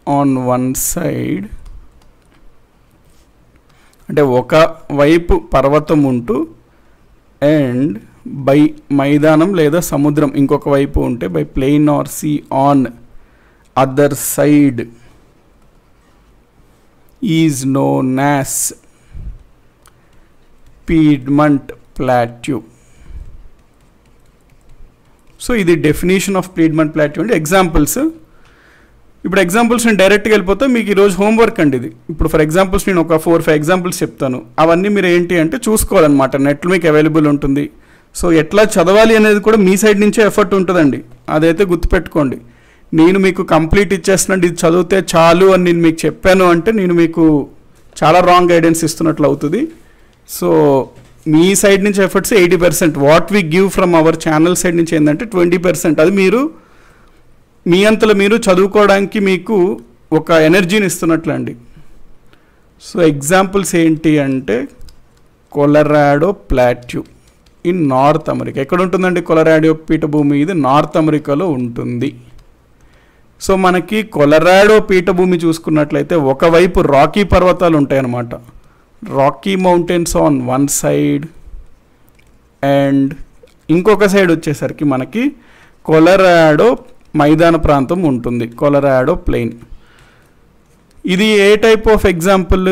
on one side, అంటే ఒక వైపు పర్వతం ఉంటూ, అండ్ బై మైదానం లేదా సముద్రం ఇంకొక వైపు ఉంటే, by plain or sea on other side is known as Piedmont plateau. So ఇది డెఫినేషన్ ఆఫ్ పీడ్మంట్ ప్లాట్యూ అంటే ఎగ్జాంపుల్స్. ఇప్పుడు ఎగ్జాంపుల్స్ నేను డైరెక్ట్గా వెళ్ళిపోతే మీకు ఈరోజు హోంవర్క్ అండి ఇది. ఇప్పుడు ఫర్ ఎగ్జాంపుల్స్ నేను ఒక 4-5 ఎగ్జాంపుల్స్ చెప్తాను. అవన్నీ మీరు ఏంటి అంటే చూసుకోవాలన్నమాట. నెట్లో మీకు అవైలబుల్ ఉంటుంది. సో ఎట్లా చదవాలి అనేది కూడా మీ సైడ్ నుంచే ఎఫర్ట్ ఉంటుందండి, అదైతే గుర్తుపెట్టుకోండి. నేను మీకు కంప్లీట్ ఇచ్చేస్తున్నాను, ఇది చదివితే చాలు అని నేను మీకు చెప్పాను అంటే నేను మీకు చాలా రాంగ్ గైడెన్స్ ఇస్తున్నట్లు అవుతుంది. సో మీ సైడ్ నుంచి efforts 80%, what we give from our channel side నుంచి ఏంటంటే 20%. అది మీరు మీ అంతలో మీరు చదువుకోవడానికి మీకు ఒక ఎనర్జీని ఇస్తున్నట్లు అండి. సో ఎగ్జాంపుల్స్ ఏంటి అంటే Colorado plateau in north America. ఎక్కడ ఉంటుందండి కొలరాడో పీఠభూమి? ఇది నార్త్ అమెరికాలో ఉంటుంది. సో మనకి కొలరాడో పీఠభూమి చూసుకున్నట్లయితే ఒకవైపు రాకీ పర్వతాలు ఉంటాయి అన్నమాట. Rocky Mountains on one side, and ఇంకొక సైడ్ వచ్చేసరికి మనకి కొలరాడో మైదాన ప్రాంతం ఉంటుంది, కొలరాడో ప్లెయిన్. ఇది ఏ type of example?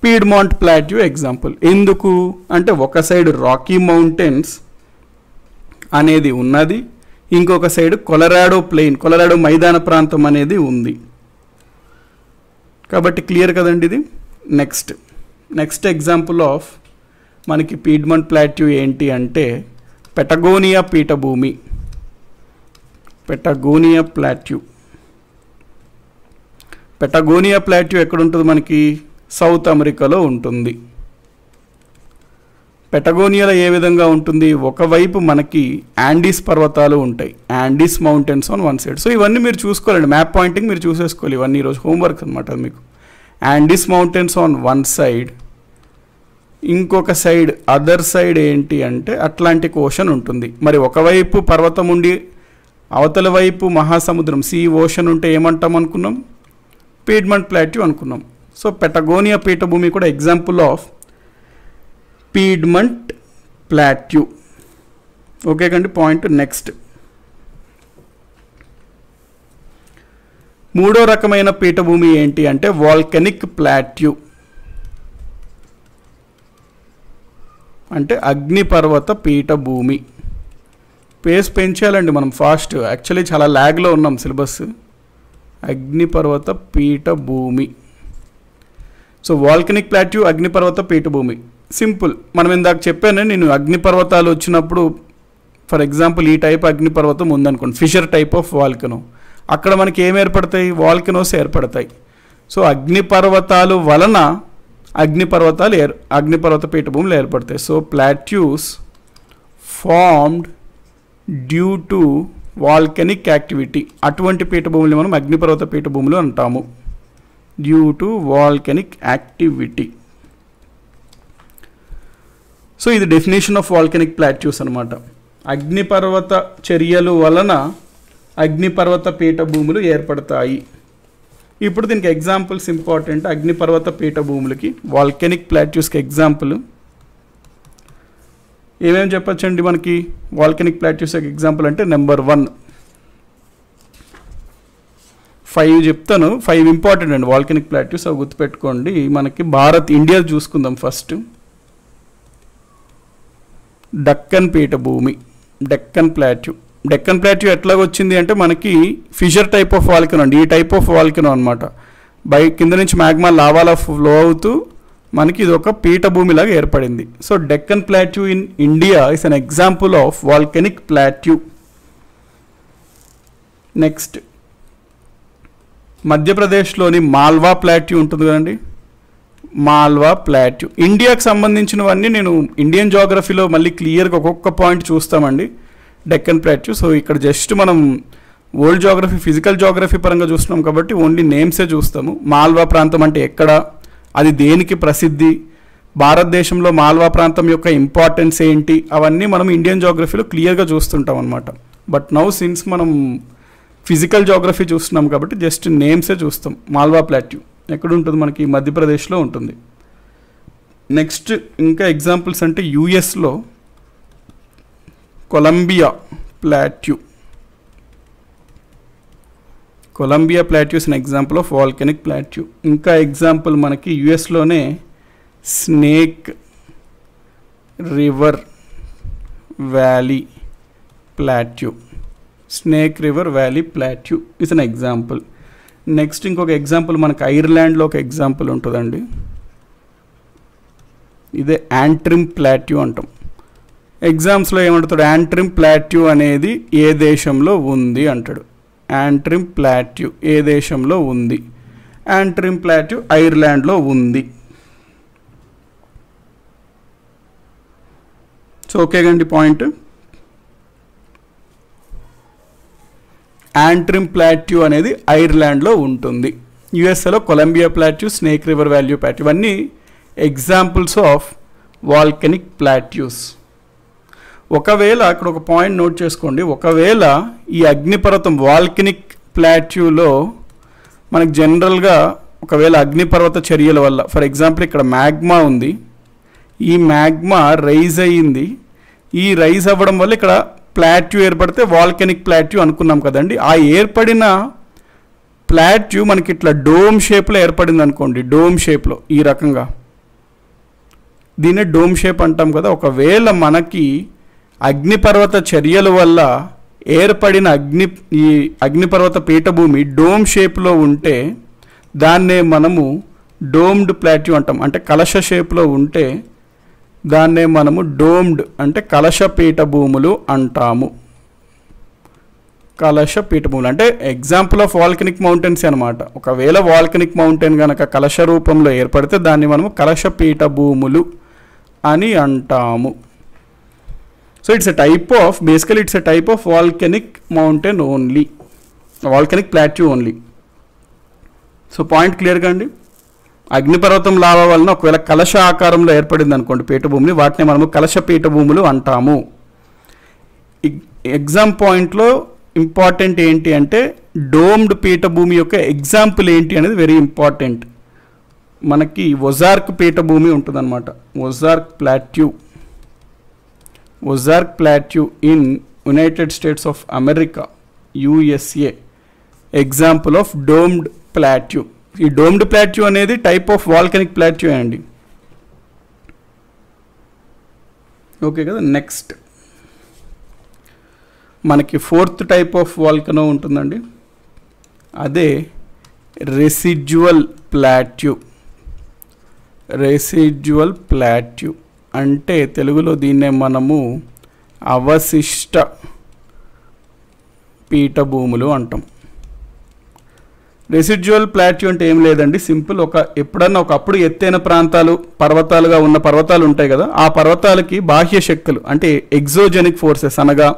Piedmont plateau example. ఎందుకు అంటే ఒక సైడ్ రాకీ మౌంటైన్స్ అనేది ఉన్నది, ఇంకొక సైడ్ కొలరాడో ప్లెయిన్, కొలరాడో మైదాన ప్రాంతం అనేది ఉంది. కాబట్టి క్లియర్ కదండి ఇది. నెక్స్ట్ ఎగ్జాంపుల్ ఆఫ్ మనకి పీడ్మంట్ ప్లాట్యూ ఏంటి అంటే పెటగోనియా పీఠభూమి, పెటగోనియా ప్లాట్యూ. పెటగోనియా ప్లాట్యూ ఎక్కడ ఉంటుంది? మనకి సౌత్ అమెరికాలో ఉంటుంది. పెటగోనియాలో ఏ విధంగా ఉంటుంది? ఒకవైపు మనకి యాండీస్ పర్వతాలు ఉంటాయి, యాండీస్ mountains on one side. So ఇవన్నీ మీరు చూసుకోవాలండి, మ్యాప్ పాయింటింగ్ మీరు చూసేసుకోవాలి. ఇవన్నీ ఈరోజు హోంవర్క్ అనమాట. అది మీకు యాండీస్ మౌంటైన్స్ ఆన్ వన్ సైడ్, ఇంకొక సైడ్ అదర్ సైడ్ ఏంటి అంటే అట్లాంటిక్ ఓషన్ ఉంటుంది. మరి ఒకవైపు పర్వతం ఉండి అవతల వైపు మహాసముద్రం, సీ ఓషన్ ఉంటే ఏమంటాం అనుకున్నాం? పీడ్మంట్ ప్లాట్యూ అనుకున్నాం. సో పెటగోనియా పీఠభూమి కూడా example of Piedmont plateau. Okay కండి. Point next. మూడో రకమైన పీఠభూమి ఏంటి అంటే వాల్కెనిక్ ప్లాట్యూ, అంటే అగ్నిపర్వత పీఠభూమి. పేస్ పెంచాలండి మనం ఫాస్ట్. యాక్చువల్లీ చాలా ల్యాగ్లో ఉన్నాం సిలబస్. అగ్నిపర్వత పీఠభూమి. సో వాల్కెనిక్ ప్లాట్యూ, అగ్నిపర్వత పీఠభూమి. సింపుల్. మనం ఇందాక చెప్పాను నేను, అగ్నిపర్వతాలు వచ్చినప్పుడు ఫర్ ఎగ్జాంపుల్ ఈ టైప్ అగ్నిపర్వతం ఉందనుకోండి, ఫిషర్ టైప్ ఆఫ్ వాల్కెనో. అక్కడ మనకి ఏం ఏర్పడతాయి? వాల్కెనోస్ ఏర్పడతాయి. సో అగ్నిపర్వతాలు వలన అగ్నిపర్వత పీఠభూములు ఏర్పడతాయి. So plateaus formed due to volcanic activity. అటువంటి పీఠభూములు మనం అగ్నిపర్వత పీఠభూములు అంటాము, due to volcanic activity. So ఇది డెఫినేషన్ ఆఫ్ వాల్కెనిక్ ప్లాట్యూస్ అనమాట. అగ్నిపర్వత చర్యలు వలన అగ్నిపర్వత పీఠభూములు ఏర్పడతాయి. ఇప్పుడు దీనికి ఎగ్జాంపుల్స్ ఇంపార్టెంట్. అగ్నిపర్వత పీఠభూములకి వాల్కెనిక్ ప్లాట్యూస్కి ఎగ్జాంపుల్ ఏమేమి చెప్పొచ్చండి మనకి వాల్కెనిక్ ప్లాట్యూస్ ఎగ్జాంపుల్ అంటే నెంబర్ 1 5 చెప్తాను. 5 ఇంపార్టెంట్ అండి వాల్కెనిక్ ప్లాట్యూస్, అవి గుర్తుపెట్టుకోండి. మనకి ఇండియా చూసుకుందాం ఫస్ట్. డక్కన్ పీఠభూమి, డెక్కన్ ప్లాట్యూ. డెక్కన్ ప్లాట్యూ ఎట్లాగ వచ్చింది అంటే మనకి ఫిషర్ టైప్ ఆఫ్ వాల్కెనో అండి, ఈ టైప్ ఆఫ్ వాల్కెనో అనమాట. కింద నుంచి మ్యాగ్మా లావాలా ఫ్లో అవుతూ మనకి ఇది ఒక పీఠభూమిలాగా ఏర్పడింది. So Deccan plateau in India is an example of volcanic plateau. Next మధ్యప్రదేశ్లోని మాల్వా ప్లాట్యూ ఉంటుంది కదండి, మాల్వా ప్లాట్యూ. ఇండియాకి సంబంధించినవన్నీ నేను ఇండియన్ జాగ్రఫీలో మళ్ళీ క్లియర్గా ఒక్కొక్క పాయింట్ చూస్తామండి. డెక్కన్ ప్లాట్యూ. సో ఇక్కడ జస్ట్ మనం వరల్డ్ జాగ్రఫీ, ఫిజికల్ జాగ్రఫీ పరంగా చూస్తున్నాం కాబట్టి ఓన్లీ నేమ్సే చూస్తాము. మాల్వా ప్రాంతం అంటే ఎక్కడ, అది దేనికి ప్రసిద్ధి, భారతదేశంలో మాల్వా ప్రాంతం యొక్క ఇంపార్టెన్స్ ఏంటి, అవన్నీ మనం ఇండియన్ జాగ్రఫీలో క్లియర్గా చూస్తుంటాం అనమాట. బట్ నౌ సిన్స్ మనం ఫిజికల్ జాగ్రఫీ చూస్తున్నాం కాబట్టి జస్ట్ నేమ్సే చూస్తాం. మాల్వా ప్లాట్యూ ఎక్కడ ఉంటుంది, మనకి మధ్యప్రదేశ్లో ఉంటుంది. నెక్స్ట్ ఇంకా ఎగ్జాంపుల్స్ అంటే యూఎస్లో Columbia plateau. Columbia plateau is an example of volcanic plateau. ఇంకా ఎగ్జాంపుల్ మనకి యుఎస్లోనే Snake River Valley plateau. Snake River Valley plateau is an example. Next ఇంకొక ఎగ్జాంపుల్ మనకి ఐర్లాండ్లో ఒక ఎగ్జాంపుల్ ఉంటుందండి, ఇదే యాంట్రిమ్ ప్లాట్యూ అంటాం. ఎగ్జామ్స్లో ఏమంటాడు, యాంట్రిమ్ ప్లాట్యూ అనేది ఏ దేశంలో ఉంది అంటాడు. యాంట్రిమ్ ప్లాట్యూ ఏ దేశంలో ఉంది, యాంట్రిమ్ ప్లాట్యూ ఐర్లాండ్లో ఉంది. సో ఓకే అండి పాయింట్. యాంట్రిమ్ ప్లాట్యూ అనేది ఐర్లాండ్లో ఉంటుంది. యుఎస్ఏలో Columbia plateau, Snake River Valley plateau, ఇవన్నీ ఎగ్జాంపుల్స్ ఆఫ్ వాల్కెనిక్ ప్లాట్యూస్. ఒకవేళ అక్కడ ఒక పాయింట్ నోట్ చేసుకోండి, ఒకవేళ ఈ అగ్నిపర్వతం వాల్కెనిక్ ప్లాట్యూలో మనకు జనరల్గా ఒకవేళ అగ్నిపర్వత చర్యల వల్ల, ఫర్ ఎగ్జాంపుల్ ఇక్కడ మ్యాగ్మా ఉంది, ఈ మ్యాగ్మా రైజ్ అయ్యింది, ఈ రైజ్ అవ్వడం వల్ల ఇక్కడ ప్లాట్యూ ఏర్పడితే వాల్కెనిక్ ప్లాట్యూ అనుకున్నాం కదండి. ఆ ఏర్పడిన ప్లాట్యూ మనకి ఇట్లా డోమ్ షేప్లో ఏర్పడింది అనుకోండి, డోమ్ షేప్లో ఈ రకంగా, దీన్నే డోమ్ షేప్ అంటాం కదా. ఒకవేళ మనకి అగ్నిపర్వత చర్యల వల్ల ఏర్పడిన ఈ అగ్నిపర్వత పీఠభూమి డోమ్ షేప్లో ఉంటే దాన్నే మనము డోమ్డ్ ప్లాట్యూ అంటాం. అంటే కలశ షేప్లో ఉంటే దాన్నే మనము డోమ్డ్ అంటే కలశ పీఠభూములు అంటాము. కలశ పీఠభూములు అంటే ఎగ్జాంపుల్ ఆఫ్ వాల్కెనిక్ మౌంటైన్స్ అనమాట. ఒకవేళ వాల్కెనిక్ మౌంటైన్ కనుక కలశ రూపంలో ఏర్పడితే దాన్ని మనము కలశ పీఠభూములు అని అంటాము. So it's a type of, basically it's a type of volcanic mountain only, volcanic plateau only. So point క్లియర్గా అండి. అగ్నిపర్వతం లావా వలన ఒకవేళ కలశ ఆకారంలో ఏర్పడింది అనుకోండి పీఠభూమిని, వాటిని మనము కలశ పీఠభూములు అంటాము. ఎగ్జామ్ పాయింట్లో ఇంపార్టెంట్ ఏంటి అంటే డోమ్డ్ పీఠభూమి యొక్క ఎగ్జాంపుల్ ఏంటి అనేది వెరీ ఇంపార్టెంట్. మనకి ఒజార్క్ పీఠభూమి ఉంటుంది అనమాట, Ozark plateau. Ozark plateau in United States of America, USA, example of domed plateau. ఈ డోమ్డ్ ప్లాట్యూ అనేది టైప్ ఆఫ్ వాల్కెనిక్ ప్లాట్యూ అండి. ఓకే కదా. నెక్స్ట్ మనకి 4th టైప్ ఆఫ్ వాల్కెనో ఉంటుందండి, అదే రెసిడ్యువల్ ప్లాట్యూ. రెసిడ్యువల్ ప్లాట్యూ అంటే తెలుగులో దీన్నే మనము అవశిష్ట పీఠభూములు అంటాం. రెసిడ్యువల్ ప్లాట్యూ అంటే ఏం లేదండి, సింపుల్, ఎప్పుడన్నా ఒకప్పుడు ఎత్తైన ప్రాంతాలు, పర్వతాలుగా ఉన్న పర్వతాలు ఉంటాయి కదా, ఆ పర్వతాలకి బాహ్య శక్తులు అంటే ఎగ్జోజెనిక్ ఫోర్సెస్ అనగా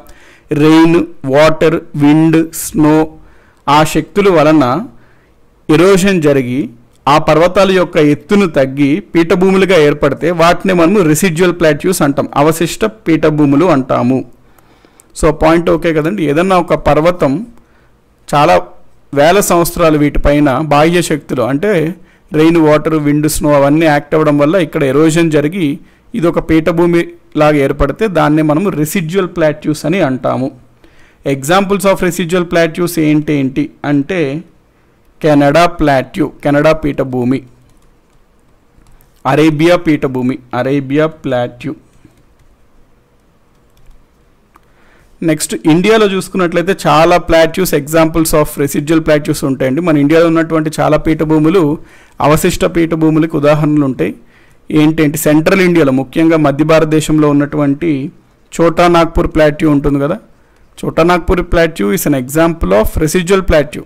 రెయిన్, వాటర్, విండ్, స్నో, ఆ శక్తుల వలన ఎరోషన్ జరిగి ఆ పర్వతాల యొక్క ఎత్తును తగ్గి పీఠభూములుగా ఏర్పడితే వాటిని మనము రెసిడ్యువల్ ప్లాట్యూస్ అంటాం, అవశిష్ట పీఠభూములు అంటాము. సో పాయింట్ ఓకే కదండి. ఏదన్నా ఒక పర్వతం చాలా వేల సంవత్సరాలు వీటిపైన బాహ్య శక్తులు అంటే రెయిన్, వాటర్, విండ్, స్నో అవన్నీ యాక్ట్ అవ్వడం వల్ల ఇక్కడ ఎరోజన్ జరిగి ఇది ఒక పీఠభూమి లాగా ఏర్పడితే దాన్నే మనము రెసిడ్యువల్ ప్లాట్యూస్ అని అంటాము. ఎగ్జాంపుల్స్ ఆఫ్ రెసిడ్యువల్ ప్లాట్యూస్ ఏంటి అంటే కెనడా ప్లాట్యూ, కెనడా పీఠభూమి, అరేబియా పీఠభూమి, అరేబియా ప్లాట్యూ. నెక్స్ట్ ఇండియాలో చూసుకున్నట్లయితే చాలా plateaus examples of residual plateaus ఉంటాయండి. మన ఇండియాలో ఉన్నటువంటి చాలా పీఠభూములు అవశిష్ట పీఠభూములకు ఉదాహరణలు ఉంటాయి. ఏంటంటే సెంట్రల్ ఇండియాలో ముఖ్యంగా మధ్య భారతదేశంలో ఉన్నటువంటి చోటా నాగ్పూర్ ప్లాట్యూ ఉంటుంది కదా, చోటా Nagpur plateau is an example of residual plateau.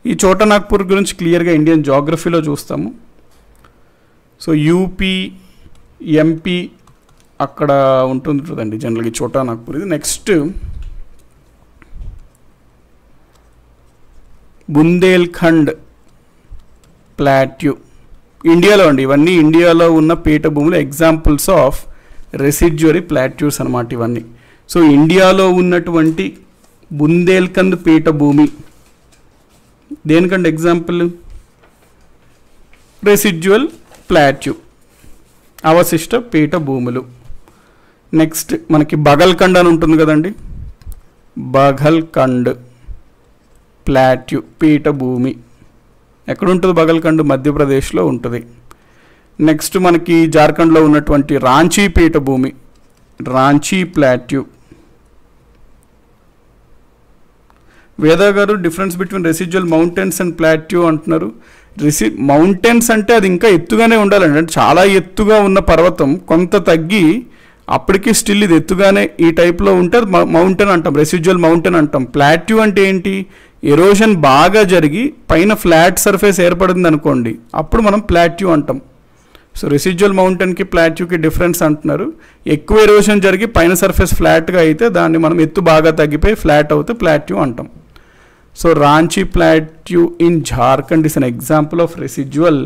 ఈ చోటా నాగ్పూర్ గురించి క్లియర్గా ఇండియన్ జాగ్రఫీలో చూస్తాము. సో యూపీ, ఎంపీ అక్కడ ఉంటుందండి జనరల్గా చోటా నాగ్పూర్. ఇది నెక్స్ట్ బుందేల్ఖండ్ ప్లాట్యూ ఇండియాలో అండి. ఇవన్నీ ఇండియాలో ఉన్న పీఠభూములు ఎగ్జాంపుల్స్ ఆఫ్ రెసిడ్యువరీ ప్లాట్యూస్ అన్నమాట ఇవన్నీ. సో ఇండియాలో ఉన్నటువంటి బుందేల్ఖండ్ పీఠభూమి దేనికంటే ఎగ్జాంపుల్ రెసిడ్యువల్ ప్లాట్యూ, అవశిష్ట పీఠభూములు. నెక్స్ట్ మనకి బగల్ఖండ్ అని ఉంటుంది కదండి, బగల్ఖండ్ ప్లాట్యూ పీఠభూమి. ఎక్కడ ఉంటుంది బగల్ఖండ్? మధ్యప్రదేశ్లో ఉంటుంది. నెక్స్ట్ మనకి జార్ఖండ్లో ఉన్నటువంటి రాంచీ పీఠభూమి, రాంచీ ప్లాట్యూ. వేదా గారు difference between residual mountains and plateau అంటున్నారు. మౌంటైన్స్ అంటే అది ఇంకా ఎత్తుగానే ఉండాలండి, అంటే చాలా ఎత్తుగా ఉన్న పర్వతం కొంత తగ్గి అప్పటికీ స్టిల్ ఇది ఎత్తుగానే ఈ టైప్లో ఉంటే మౌంటైన్ అంటాం, రెసిడ్యువల్ మౌంటైన్ అంటాం. ప్లాట్యూ అంటే ఏంటి? ఎరోషన్ బాగా జరిగి పైన ఫ్లాట్ సర్ఫేస్ ఏర్పడింది అనుకోండి, అప్పుడు మనం ప్లాట్యూ అంటాం. సో రెసిడ్యువల్ మౌంటైన్కి ప్లాట్యూకి డిఫరెన్స్ అంటున్నారు. ఎక్కువ ఎరోషన్ జరిగి పైన సర్ఫేస్ ఫ్లాట్గా అయితే దాన్ని మనం ఎత్తు బాగా తగ్గిపోయి ఫ్లాట్ అవుతే ప్లాట్యూ అంటాం. So Ranchi plateau in Jharkhand is an example of residual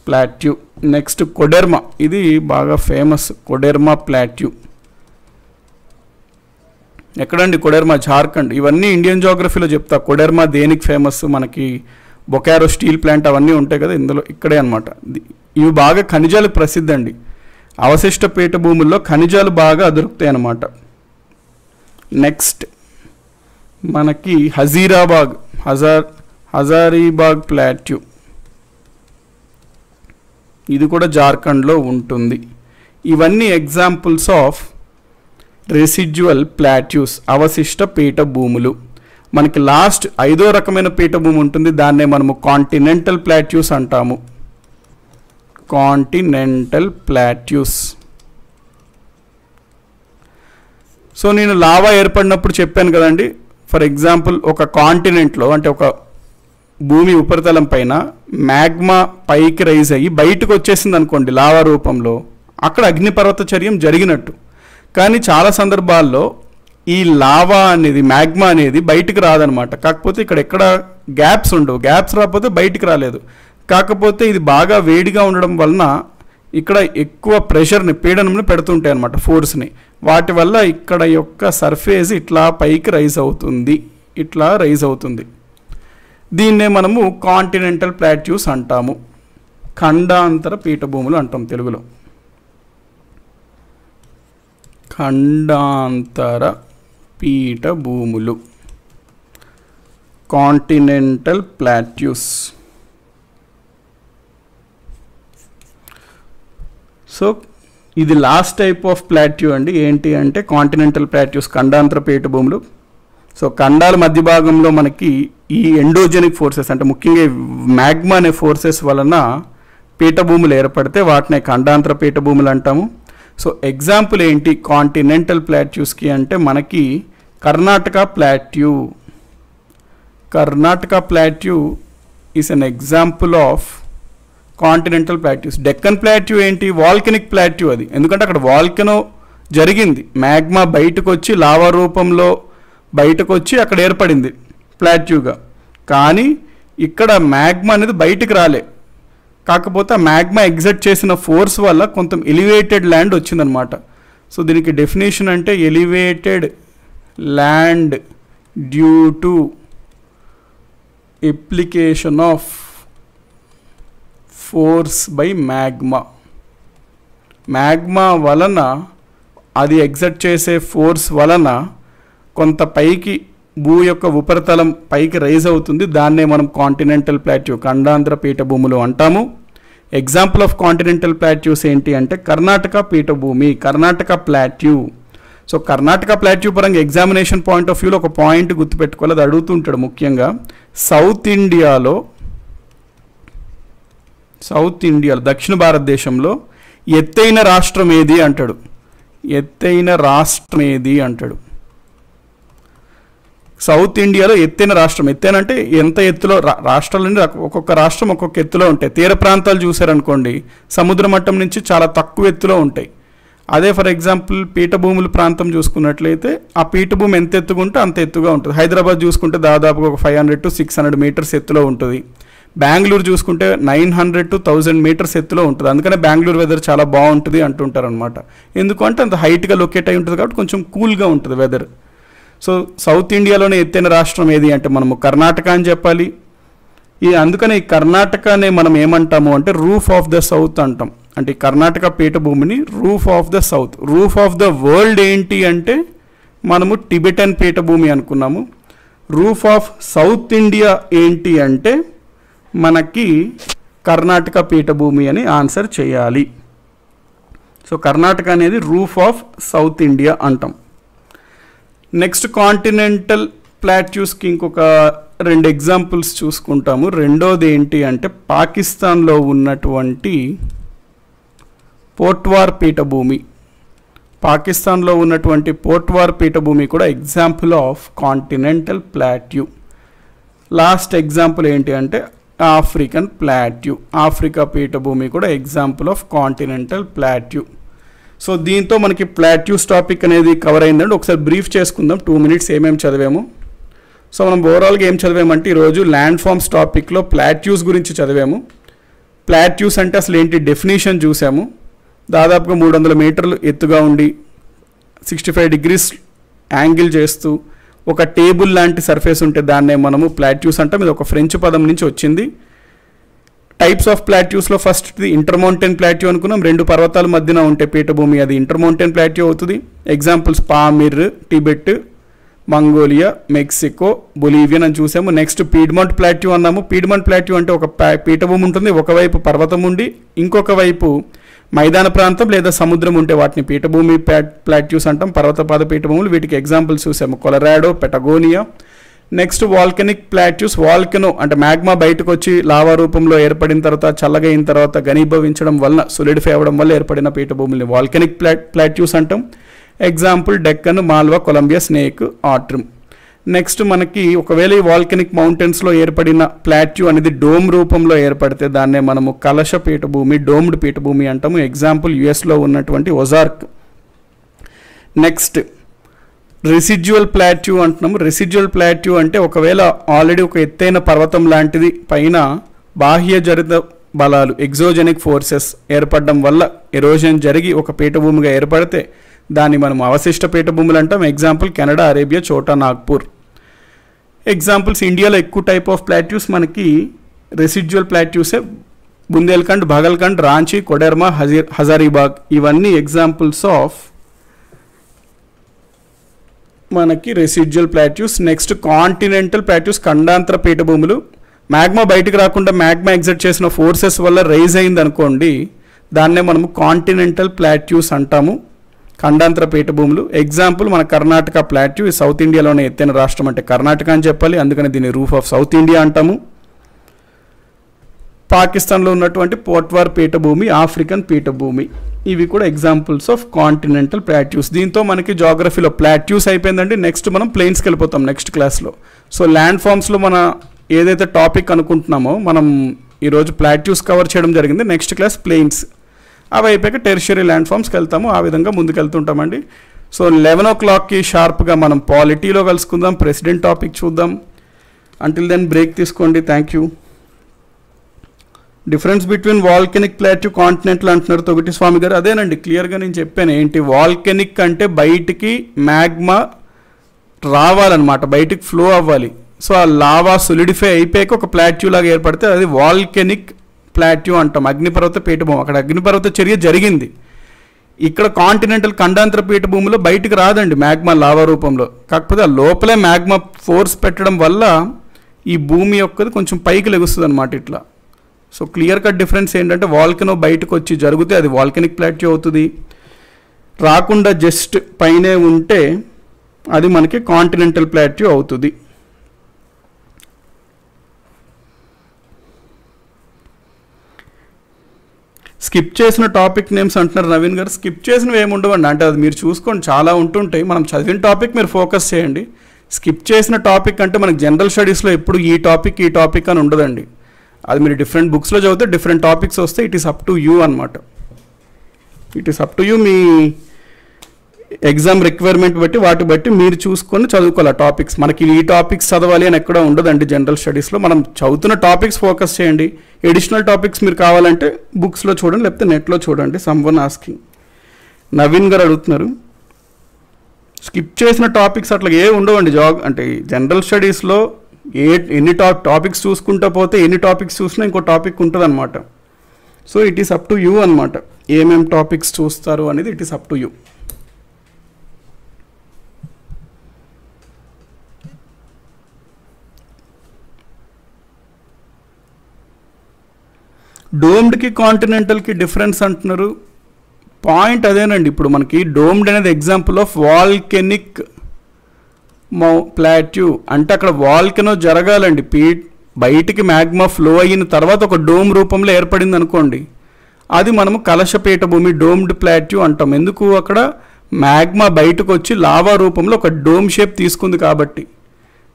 plateau. Next Koderma, ఇది బాగా ఫేమస్, కొడెర్మా ప్లాట్యూ. ఎక్కడండి కొడెర్మా? జార్ఖండ్. ఇవన్నీ ఇండియన్ జోగ్రఫీలో చెప్తా. కొడెర్మా దేనికి ఫేమస్? మనకి బొకారో స్టీల్ ప్లాంట్ అవన్నీ ఉంటాయి కదా ఇందులో, ఇక్కడే అనమాట. ఇవి బాగా ఖనిజాలకు ప్రసిద్ధి అండి. అవశిష్ట పీఠభూముల్లో ఖనిజాలు బాగా దొరుకుతాయి అన్నమాట. నెక్స్ట్ మనకి హజారీబాగ్ ప్లాట్యూ, ఇది కూడా జార్ఖండ్లో ఉంటుంది. ఇవన్నీ ఎగ్జాంపుల్స్ ఆఫ్ రెసిడ్యువల్ ప్లాట్యూస్, అవశిష్ట పీఠభూములు. మనకి లాస్ట్ 5వ రకమైన పీఠభూమి ఉంటుంది, దాన్నే మనము కాంటినెంటల్ ప్లాట్యూస్ అంటాము. Continental plateaus. సో నేను లావా ఏర్పడినప్పుడు చెప్పాను కదండి, ఫర్ ఎగ్జాంపుల్ ఒక కాంటినెంట్లో అంటే ఒక భూమి ఉపరితలం పైన మ్యాగ్మా పైకి రైజ్ అయ్యి బయటకు వచ్చేసింది అనుకోండి లావా రూపంలో, అక్కడ అగ్నిపర్వత చర్యం జరిగినట్టు. కానీ చాలా సందర్భాల్లో ఈ లావా అనేది, మ్యాగ్మా అనేది బయటికి రాదనమాట. కాకపోతే ఇక్కడ ఎక్కడ గ్యాప్స్ ఉండవు, గ్యాప్స్ రాకపోతే బయటికి రాలేదు. కాకపోతే ఇది బాగా వేడిగా ఉండడం వలన ఇక్కడ ఎక్కువ ప్రెషర్ని, పీడనంని పెడుతుంటాయి అనమాట, ఫోర్స్ని. వాటి వల్ల ఇక్కడ యొక్క సర్ఫేస్ ఇట్లా పైకి రైజ్ అవుతుంది, ఇట్లా రైజ్ అవుతుంది. దీన్నే మనము కాంటినెంటల్ ప్లాట్యూస్ అంటాము, ఖండాంతర పీఠభూములు అంటాం తెలుగులో. ఖండాంతర పీఠభూములు, కాంటినెంటల్ ప్లాట్యూస్. సో ఇది లాస్ట్ టైప్ ఆఫ్ ప్లాట్యూ అండి. ఏంటి అంటే కాంటినెంటల్ ప్లాట్యూస్, ఖండాంతర పీఠభూములు. సో ఖండాల మధ్య భాగంలో మనకి ఈ ఎండోజెనిక్ ఫోర్సెస్ అంటే ముఖ్యంగా మ్యాగ్మా అనే ఫోర్సెస్ వలన పీఠభూములు ఏర్పడితే వాటిని ఖండాంతర పీఠభూములు అంటాము. సో ఎగ్జాంపుల్ ఏంటి కాంటినెంటల్ ప్లాట్యూస్కి అంటే మనకి Karnataka plateau. Karnataka plateau is an example of continental plateaus. Deccan plateau ఏంటి? వాల్కెనిక్ ప్లాట్యూ అది, ఎందుకంటే అక్కడ వాల్కెనో జరిగింది, మ్యాగ్మా బయటకు వచ్చి లావా రూపంలో బయటకు వచ్చి అక్కడ ఏర్పడింది ప్లాట్యూగా. కానీ ఇక్కడ మ్యాగ్మా అనేది బయటికి రాలే, కాకపోతే ఆ మ్యాగ్మా ఎగ్జర్ట్ చేసిన ఫోర్స్ వల్ల కొంత ఎలివేటెడ్ ల్యాండ్ వచ్చిందనమాట. సో దీనికి డెఫినేషన్ అంటే elevated land due to application of force by magma. Magma వలన అది ఎగ్జర్ట్ చేసే ఫోర్స్ వలన కొంత పైకి భూ యొక్క ఉపరితలం పైకి రైజ్ అవుతుంది. దాన్నే మనం కాంటినెంటల్ ప్లాట్యూ, ఖండాంతర పీఠభూములు అంటాము. ఎగ్జాంపుల్ ఆఫ్ కాంటినెంటల్ ప్లాట్యూస్ ఏంటి అంటే కర్ణాటక పీఠభూమి, Karnataka plateau. So Karnataka plateau పరంగా ఎగ్జామినేషన్ పాయింట్ ఆఫ్ వ్యూలో ఒక పాయింట్ గుర్తుపెట్టుకోవాలి, అది అడుగుతుంటాడు ముఖ్యంగా. సౌత్ ఇండియాలో దక్షిణ భారతదేశంలో ఎత్తైన రాష్ట్రం ఏది అంటాడు. ఎత్తైన రాష్ట్రం ఏది అంటాడు. సౌత్ ఇండియాలో ఎత్తైన రాష్ట్రం, ఎత్తైన అంటే ఎంత ఎత్తులో, రాష్ట్రాలన్నీ ఒక్కొక్క రాష్ట్రం ఒక్కొక్క ఎత్తులో ఉంటాయి. తీర ప్రాంతాలు చూసారనుకోండి సముద్ర మట్టం నుంచి చాలా తక్కువ ఎత్తులో ఉంటాయి. అదే ఫర్ ఎగ్జాంపుల్ పీఠభూముల ప్రాంతం చూసుకున్నట్లయితే ఆ పీఠభూమి ఎంత ఎత్తుగా ఉంటే అంత ఎత్తుగా ఉంటుంది. హైదరాబాద్ చూసుకుంటే దాదాపుగా ఒక 500 to 600 మీటర్స్ ఎత్తులో ఉంటుంది. బెంగళూరు చూసుకుంటే 900 to 1000 మీటర్స్ ఎత్తులో ఉంటుంది. అందుకనే బెంగళూరు వెదర్ చాలా బాగుంటుంది అంటుంటారు అనమాట. ఎందుకంటే అంత హైట్గా లొకేట్ అయి ఉంటుంది కాబట్టి కొంచెం కూల్గా ఉంటుంది వెదర్. సో సౌత్ ఇండియాలోనే ఎత్తైన రాష్ట్రం ఏది అంటే మనము కర్ణాటక అని చెప్పాలి. అందుకనే ఈ కర్ణాటకనే మనం ఏమంటాము అంటే రూఫ్ ఆఫ్ ద సౌత్ అంటాం. అంటే ఈ కర్ణాటక పీఠభూమిని roof of the south. Roof of the world ఏంటి అంటే మనము టిబెటన్ పీఠభూమి అనుకున్నాము. రూఫ్ ఆఫ్ సౌత్ ఇండియా ఏంటి అంటే మనకి కర్ణాటక పీఠభూమి అని ఆన్సర్ చేయాలి. సో కర్ణాటక అనేది రూఫ్ ఆఫ్ సౌత్ ఇండియా అంటాం. నెక్స్ట్ కాంటినెంటల్ ప్లాట్యూస్కి ఇంకొక 2 ఎగ్జాంపుల్స్ చూసుకుంటాము. రెండోది ఏంటి అంటే పాకిస్తాన్లో ఉన్నటువంటి పోర్ట్వార్ పీఠభూమి. పాకిస్తాన్లో ఉన్నటువంటి పోర్ట్వార్ పీఠభూమి కూడా example of continental plateau. Last example ఏంటి అంటే ఆఫ్రికన్ ప్లాట్యూ. ఆఫ్రికా పీఠభూమి కూడా example of continental plateau. So దీంతో మనకి ప్లాట్యూస్ టాపిక్ అనేది కవర్ అయిందండి. ఒకసారి బ్రీఫ్ చేసుకుందాం 2 minutes ఏమేమి చదివాము. సో మనం ఓవరాల్గా ఏం చదివామంటే ఈరోజు ల్యాండ్ ఫార్మ్స్ టాపిక్లో ప్లాట్యూస్ గురించి చదివాము. ప్లాట్యూస్ అంటే అసలు ఏంటి డెఫినేషన్ చూసాము. దాదాపుగా 300 మీటర్లు ఎత్తుగా ఉండి 65 degrees యాంగిల్ చేస్తూ ఒక టేబుల్ లాంటి సర్ఫేస్ ఉంటే దాన్నే మనము ప్లాట్యూస్ అంటాం. ఇది ఒక ఫ్రెంచ్ పదం నుంచి వచ్చింది. టైప్స్ ఆఫ్ ప్లాట్యూస్లో ఫస్ట్ ఇంటర్మౌంటైన్ ప్లాట్యూ అనుకున్నాం. 2 పర్వతాల మధ్యన ఉంటే పీఠభూమి అది ఇంటర్మౌంటైన్ ప్లాట్యూ అవుతుంది. Examples Pamir, Tibet, Mongolia, Mexico, Bolivian అని చూసాము. నెక్స్ట్ పీడ్మంట్ ప్లాట్యూ అన్నాము. పీడ్మంట్ ప్లాట్యూ అంటే ఒక పీఠభూమి ఉంటుంది, ఒకవైపు పర్వతం ఉండి ఇంకొక వైపు మైదాన ప్రాంతం లేదా సముద్రం ఉంటే వాటిని పీఠభూమి ప్లాట్యూస్ అంటాం. పర్వతపాద పీఠభూములు వీటికి ఎగ్జాంపుల్స్ చూసాము, Colorado, Patagonia. Next volcanic plateaus. Volcano అంటే మ్యాగ్మా బయటకు వచ్చి లావా రూపంలో ఏర్పడిన తర్వాత చల్లగా అయిన తర్వాత ఘనీభవించడం వలన సొలిడిఫై అవ్వడం వల్ల ఏర్పడిన పీఠభూముల్ని వాల్కెనిక్ ప్లాట్యూస్ అంటాం. Example Deccan, Malwa, Columbia, Snake, Antrim. Next మనకి ఒకవేళ ఈ వాల్కెనిక్ మౌంటైన్స్లో ఏర్పడిన ప్లాట్యూ అనేది డోమ్ రూపంలో ఏర్పడితే దాన్నే మనము కలశ పీఠభూమి, డోమ్డ్ పీఠభూమి అంటాము. ఎగ్జాంపుల్ యుఎస్లో ఉన్నటువంటి ఒజార్క్. నెక్స్ట్ రెసిడ్యువల్ ప్లాట్యూ అంటున్నాము. రెసిడ్యువల్ ప్లాట్యూ అంటే ఒకవేళ ఆల్రెడీ ఒక ఎత్తైన పర్వతం లాంటిది పైన బాహ్య జరిత బలాలు ఎగ్జోజెనిక్ ఫోర్సెస్ ఏర్పడడం వల్ల ఎరోజన్ జరిగి ఒక పీఠభూమిగా ఏర్పడితే దాన్ని మనం అవశిష్ట పీఠభూములు అంటాం. ఎగ్జాంపుల్ కెనడా, అరేబియా, చోటా నాగ్పూర్. ఎగ్జాంపుల్స్ ఇండియాలో ఎక్కువ టైప్ ఆఫ్ ప్లాట్యూస్ మనకి రెసిడ్యువల్ ప్లాట్యూసే. బుందేల్ఖండ్, భగల్ఖండ్, రాంచీ, కొడెర్మా, హజారీబాగ్ ఇవన్నీ ఎగ్జాంపుల్స్ ఆఫ్ మనకి residual plateaus. Next continental plateaus, ఖండాంతర పీఠభూములు. మ్యాగ్మా బయటకు రాకుండా మ్యాగ్మా ఎగ్జర్ట్ చేసిన ఫోర్సెస్ వల్ల రైజ్ అయింది అనుకోండి, దాన్నే మనము కాంటినెంటల్ ప్లాట్యూస్ అంటాము, ఖండాంతర పీఠభూములు. ఎగ్జాంపుల్ మన కర్ణాటక ప్లాట్యూ. సౌత్ ఇండియాలోనే ఎత్తైన రాష్ట్రం అంటే కర్ణాటక అని చెప్పాలి, అందుకని దీన్ని రూఫ్ ఆఫ్ సౌత్ ఇండియా అంటాము. పాకిస్తాన్లో ఉన్నటువంటి పోర్ట్వార్ పీఠభూమి, ఆఫ్రికన్ పీఠభూమి. ఇవి కూడా ఎగ్జాంపుల్స్ ఆఫ్ కాంటినెంటల్ ప్లాట్యూస్. దీంతో మనకి జాగ్రఫీలో ప్లాట్యూస్ అయిపోయిందండి. నెక్స్ట్ మనం ప్లెయిన్స్కి వెళ్ళిపోతాం నెక్స్ట్ క్లాస్లో. సో ల్యాండ్ ఫార్మ్స్లో మన ఏదైతే టాపిక్ అనుకుంటున్నామో మనం ఈరోజు ప్లాట్యూస్ కవర్ చేయడం జరిగింది. Next class plains. అవి అయిపోయాక టెరిషరీ ల్యాండ్ ఫార్మ్స్కి వెళ్తాము. ఆ విధంగా ముందుకెళ్తుంటామండి. సో 11 o'clockకి షార్ప్గా మనం పాలిటీలో కలుసుకుందాం, ప్రెసిడెంట్ టాపిక్ చూద్దాం. అంటిల్ దెన్ బ్రేక్ తీసుకోండి. Thank you. Difference between volcanic plateau, continental అంటున్నారు తొగటి స్వామి గారు. అదేనండి క్లియర్గా నేను చెప్పాను. ఏంటి వాల్కెనిక్ అంటే బయటికి మ్యాగ్మా రావాలన్నమాట, బయటికి ఫ్లో అవ్వాలి. సో ఆ లావా సొలిడిఫై అయిపోయాక ఒక ప్లాట్యూ లాగా ఏర్పడితే అది వాల్కెనిక్ ప్లాట్యూ అంటాం. అగ్నిపర్వత పీఠభూమి. అక్కడ అగ్నిపర్వత చర్య జరిగింది ఇక్కడ కాంటినెంటల్ ఖండాంతర పీఠభూమిలో బయటికి రాదండి మ్యాగ్మా లావా రూపంలో. కాకపోతే ఆ లోపలే మ్యాగ్మా ఫోర్స్ పెట్టడం వల్ల ఈ భూమి యొక్కది కొంచెం పైకి లెగుస్తుంది అనమాట ఇట్లా. సో క్లియర్ కట్ డిఫరెన్స్ ఏంటంటే వాల్కనో బయటకు వచ్చి జరిగితే అది వాల్కనిక్ ప్లాట్యూ అవుతుంది, రాకుండా జస్ట్ పైనే ఉంటే అది మనకి కాంటినెంటల్ ప్లాట్యూ అవుతుంది. స్కిప్ చేసిన టాపిక్ నేమ్స్ అంటున్నారు నవీన్ గారు. స్కిప్ చేసినవి ఏమి ఉండవండి, అంటే అది మీరు చూసుకోండి, చాలా ఉంటుంటాయి. మనం చదివిన టాపిక్ మీరు ఫోకస్ చేయండి. స్కిప్ చేసిన టాపిక్ అంటే మనకి జనరల్ స్టడీస్లో ఎప్పుడు ఈ టాపిక్ అని ఉండదండి. అది మీరు డిఫరెంట్ బుక్స్లో చదివితే డిఫరెంట్ టాపిక్స్ వస్తే it is up to you అనమాట. It is up to you, మీ ఎగ్జామ్ రిక్వైర్మెంట్ బట్టి వాటి బట్టి మీరు చూసుకొని చదువుకోవాలి టాపిక్స్. మనకి ఈ టాపిక్స్ చదవాలి అని ఎక్కడ ఉండదండి జనరల్ స్టడీస్లో. మనం చదువుతున్న టాపిక్స్ ఫోకస్ చేయండి. ఎడిషనల్ టాపిక్స్ మీరు కావాలంటే బుక్స్లో చూడండి, లేకపోతే నెట్లో చూడండి. సమ్వన్ ఆస్కింగ్, నవీన్ గారు అడుగుతున్నారు, స్కిప్ చేసిన టాపిక్స్ అట్లా ఏ ఉండవండి. అంటే జనరల్ స్టడీస్లో ఎన్ని టాపిక్స్ చూసుకుంటూ పోతే ఎన్ని టాపిక్స్ చూసినా ఇంకో టాపిక్ ఉంటుంది అనమాట. So it is up to you అనమాట, ఏమేం టాపిక్స్ చూస్తారు అనేది it is up to you. డోమ్డ్కి కాంటినెంటల్కి డిఫరెన్స్ అంటున్నారు. పాయింట్ అదేనండి. ఇప్పుడు మనకి డోమ్డ్ అనేది ఎగ్జాంపుల్ ఆఫ్ వాల్కెనిక్ ప్లాట్యూ. అంటే అక్కడ వాల్కెనో జరగాలండి, బయటికి మ్యాగ్మా ఫ్లో అయిన తర్వాత ఒక డోమ్ రూపంలో ఏర్పడింది అనుకోండి, అది మనము కలశపీఠ భూమి డోమ్డ్ ప్లాట్యూ అంటాం. ఎందుకు? అక్కడ మ్యాగ్మా బయటకు వచ్చి లావా రూపంలో ఒక డోమ్ షేప్ తీసుకుంది కాబట్టి.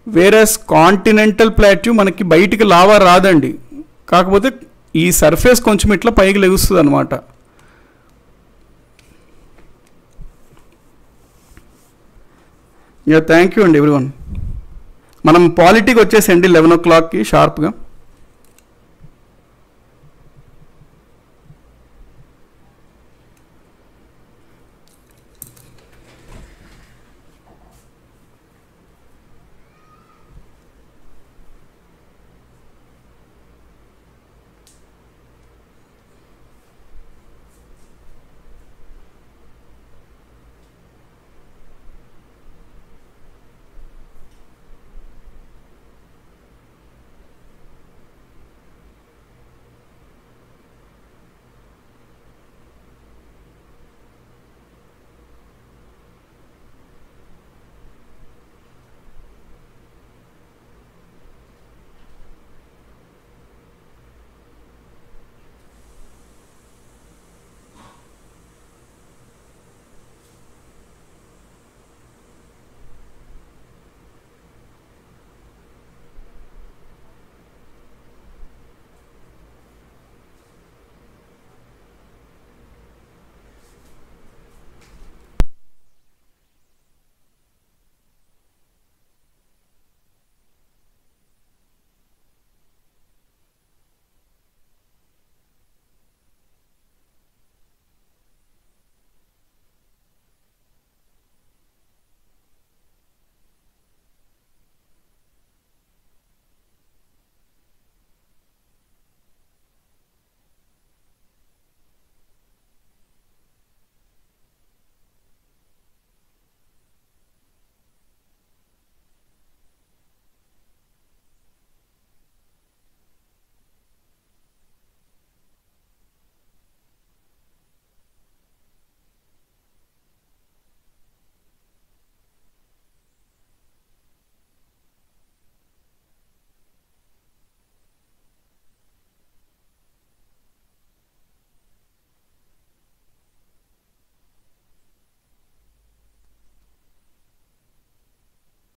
వేరస్ కాంటినెంటల్ ప్లాట్యూ మనకి బయటికి లావా రాదండి, కాకపోతే ఈ సర్ఫేస్ కొంచెం ఇట్లా పైకి లెగుస్తుంది అనమాట. థ్యాంక్ యూ అండి ఎవ్రీవన్. మనం పాలిటీకి వచ్చేసండి 11 o'clockకి షార్ప్గా.